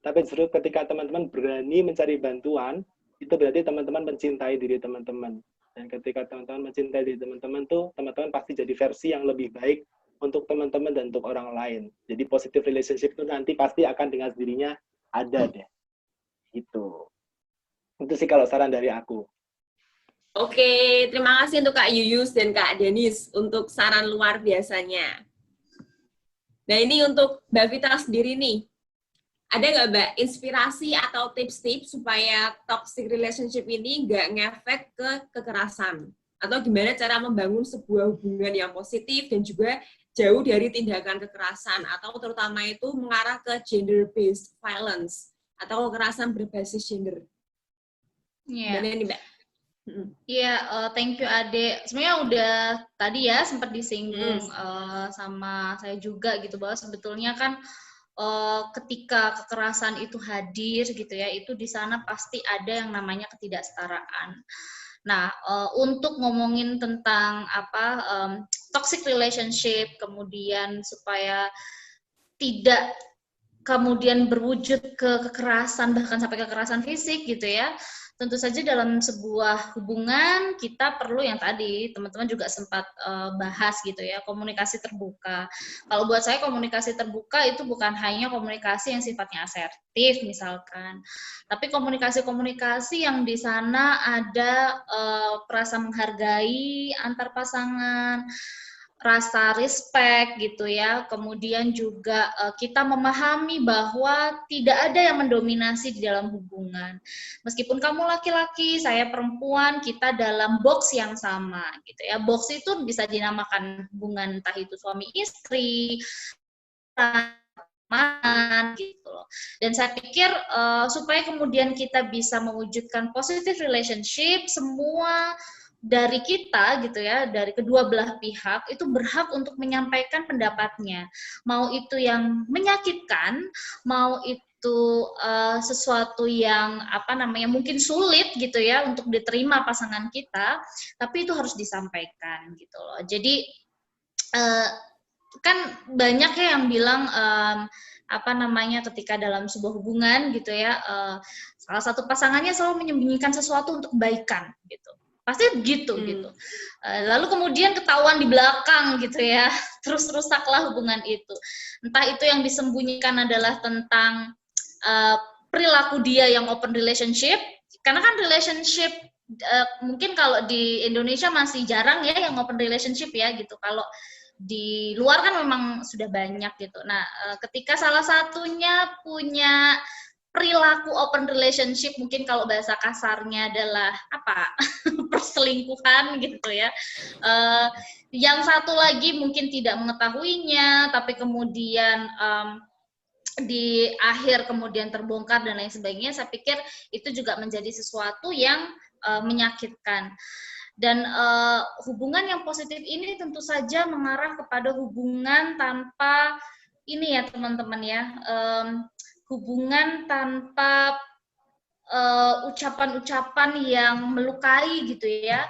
tapi justru ketika teman-teman berani mencari bantuan, itu berarti teman-teman mencintai diri teman-teman. Dan ketika teman-teman mencintai diri teman-teman tuh, teman-teman pasti jadi versi yang lebih baik untuk teman-teman dan untuk orang lain. Jadi positive relationship itu nanti pasti akan dengan sendirinya ada deh. Itu sih kalau saran dari aku. Oke, terima kasih untuk Kak Yuyus dan Kak Denis untuk saran luar biasanya. Nah, ini untuk Mbak Vita sendiri nih. Ada nggak, Mbak, inspirasi atau tips-tips supaya toxic relationship ini nggak ngefek ke kekerasan? Atau gimana cara membangun sebuah hubungan yang positif dan juga jauh dari tindakan kekerasan? Atau terutama itu mengarah ke gender-based violence atau kekerasan berbasis gender? Gimana nih, Mbak? Iya, thank you Ade. Sebenarnya udah tadi ya sempat disinggung sama saya juga gitu, bahwa sebetulnya kan ketika kekerasan itu hadir gitu ya, itu di sana pasti ada yang namanya ketidaksetaraan. Nah, untuk ngomongin tentang toxic relationship, kemudian supaya tidak kemudian berwujud ke kekerasan, bahkan sampai kekerasan fisik gitu ya, tentu saja dalam sebuah hubungan kita perlu yang tadi teman-teman juga sempat bahas gitu ya, komunikasi terbuka. Kalau buat saya komunikasi terbuka itu bukan hanya komunikasi yang sifatnya asertif misalkan, tapi komunikasi-komunikasi yang di sana ada perasa menghargai antar pasangan, rasa respect gitu ya, kemudian juga kita memahami bahwa tidak ada yang mendominasi di dalam hubungan. Meskipun kamu laki-laki, saya perempuan, kita dalam box yang sama gitu ya. Box itu bisa dinamakan hubungan entah itu suami istri, teman gitu loh. Dan saya pikir supaya kemudian kita bisa mewujudkan positive relationship, semua dari kita gitu ya, dari kedua belah pihak itu berhak untuk menyampaikan pendapatnya, mau itu yang menyakitkan, mau itu sesuatu yang mungkin sulit gitu ya untuk diterima pasangan kita, tapi itu harus disampaikan gitu loh. Jadi kan banyak ya yang bilang ketika dalam sebuah hubungan gitu ya, salah satu pasangannya selalu menyembunyikan sesuatu untuk kebaikan gitu. Pasti gitu. Lalu kemudian ketahuan di belakang gitu ya, terus rusaklah hubungan itu. Entah itu yang disembunyikan adalah tentang perilaku dia yang open relationship, karena kan relationship mungkin kalau di Indonesia masih jarang ya yang open relationship ya gitu. Kalau di luar kan memang sudah banyak gitu. Nah, ketika salah satunya punya perilaku open relationship, mungkin kalau bahasa kasarnya adalah perselingkuhan gitu ya. Yang satu lagi mungkin tidak mengetahuinya, tapi kemudian di akhir kemudian terbongkar dan lain sebagainya. Saya pikir itu juga menjadi sesuatu yang menyakitkan. Dan hubungan yang positif ini tentu saja mengarah kepada hubungan tanpa ini ya teman-teman ya, hubungan tanpa ucapan-ucapan yang melukai gitu ya.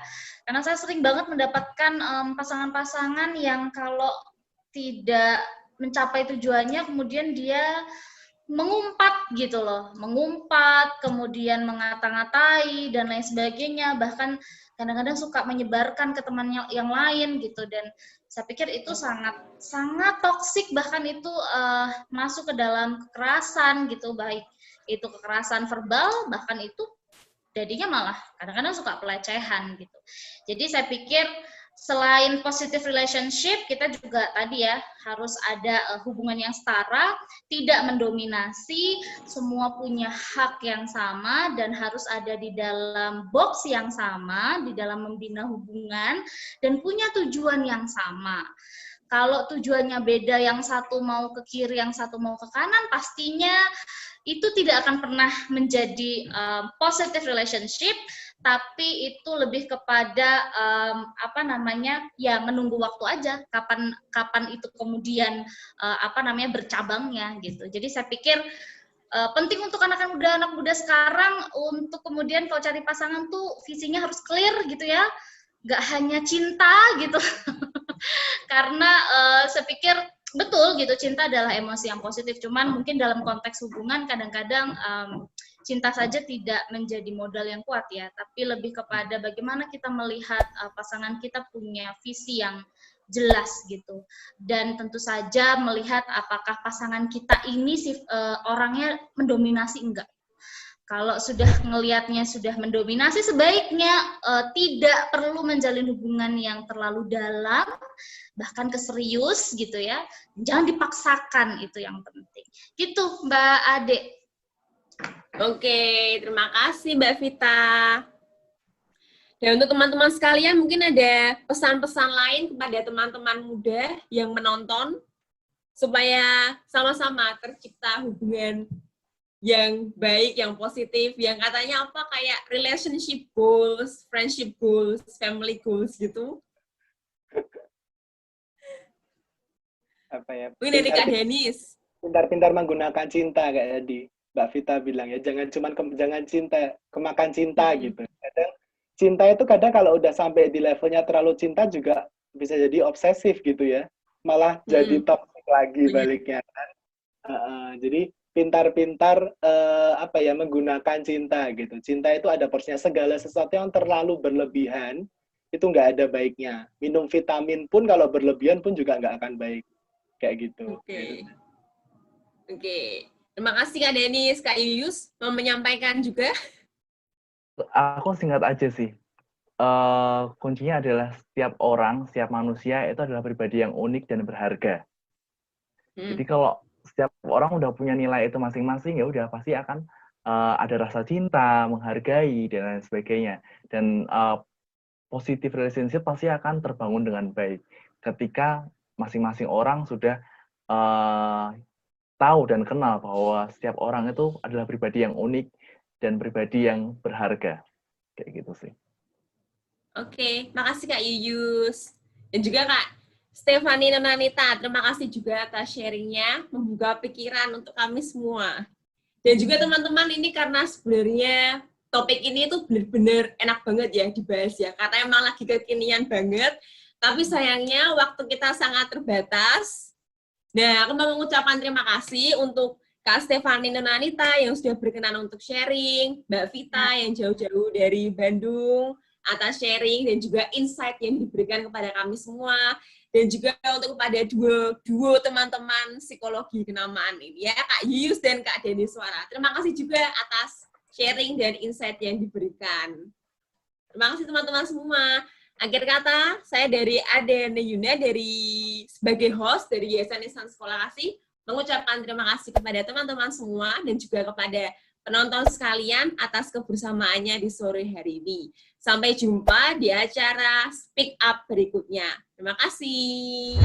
Karena saya sering banget mendapatkan pasangan-pasangan yang kalau tidak mencapai tujuannya kemudian dia mengumpat gitu loh, mengumpat, kemudian mengata-ngatai dan lain sebagainya, bahkan kadang-kadang suka menyebarkan ke temannya yang lain gitu. Dan saya pikir itu sangat toksik, bahkan itu masuk ke dalam kekerasan gitu, baik itu kekerasan verbal, bahkan itu jadinya malah kadang-kadang suka pelecehan gitu. Jadi saya pikir selain positive relationship, kita juga tadi ya harus ada hubungan yang setara, tidak mendominasi, semua punya hak yang sama, dan harus ada di dalam box yang sama, di dalam membina hubungan, dan punya tujuan yang sama. Kalau tujuannya beda, yang satu mau ke kiri, yang satu mau ke kanan, pastinya itu tidak akan pernah menjadi positive relationship, tapi itu lebih kepada ya menunggu waktu aja kapan itu kemudian bercabangnya gitu. Jadi saya pikir penting untuk anak muda sekarang untuk kemudian kalau cari pasangan tuh visinya harus clear gitu ya, nggak hanya cinta gitu. Karena saya pikir betul gitu, cinta adalah emosi yang positif, cuman mungkin dalam konteks hubungan kadang-kadang cinta saja tidak menjadi modal yang kuat ya, tapi lebih kepada bagaimana kita melihat pasangan kita punya visi yang jelas gitu, dan tentu saja melihat apakah pasangan kita ini orangnya mendominasi enggak. Kalau sudah ngelihatnya sudah mendominasi, sebaiknya tidak perlu menjalin hubungan yang terlalu dalam, bahkan ke serius gitu ya. Jangan dipaksakan, itu yang penting. Gitu Mbak Ade. Oke, terima kasih Mbak Vita. Dan untuk teman-teman sekalian, mungkin ada pesan-pesan lain kepada teman-teman muda yang menonton, supaya sama-sama tercipta hubungan yang baik, yang positif, yang katanya apa, kayak relationship goals, friendship goals, family goals gitu. Apa ya? Mungkin dari Kak Denis. Pintar-pintar menggunakan cinta kayak tadi Mbak Vita bilang ya, jangan cinta kemakan cinta gitu. Kadang cinta itu kalau udah sampai di levelnya terlalu cinta juga bisa jadi obsesif gitu ya, malah jadi toxic lagi baliknya kan. Jadi pintar-pintar menggunakan cinta gitu. Cinta itu ada porsinya, segala sesuatu yang terlalu berlebihan itu nggak ada baiknya. Minum vitamin pun kalau berlebihan pun juga nggak akan baik. Kayak gitu. Oke. Terima kasih Kak Denis. Kak Yuyus mau menyampaikan juga? Aku singkat aja sih. Kuncinya adalah setiap orang, setiap manusia itu adalah pribadi yang unik dan berharga. Jadi kalau setiap orang udah punya nilai itu masing-masing, ya udah pasti akan ada rasa cinta, menghargai, dan lain sebagainya. Dan positive relationship pasti akan terbangun dengan baik ketika masing-masing orang sudah tahu dan kenal bahwa setiap orang itu adalah pribadi yang unik dan pribadi yang berharga. Kayak gitu sih. Oke, makasih Kak Yuyus. Dan juga Kak Stefani Nonanita, terima kasih juga atas sharingnya, membuka pikiran untuk kami semua. Dan juga teman-teman, ini karena sebenarnya topik ini tuh benar-benar enak banget ya dibahas ya, karena emang lagi kekinian banget, tapi sayangnya waktu kita sangat terbatas. Nah, aku mau mengucapkan terima kasih untuk Kak Stefani Nonanita yang sudah berkenan untuk sharing, Mbak Vita yang jauh-jauh dari Bandung atas sharing dan juga insight yang diberikan kepada kami semua, dan juga untuk kepada duo teman-teman psikologi kenamaan ini ya, Kak Yuyus dan Kak Denis Suara. Terima kasih juga atas sharing dan insight yang diberikan. Terima kasih teman-teman semua. Akhir kata, saya dari Adene Yuna sebagai host dari Yayasan Insan Sekolah Kasih mengucapkan terima kasih kepada teman-teman semua dan juga kepada penonton sekalian atas kebersamaannya di sore hari ini. Sampai jumpa di acara Speak Up berikutnya. Terima kasih.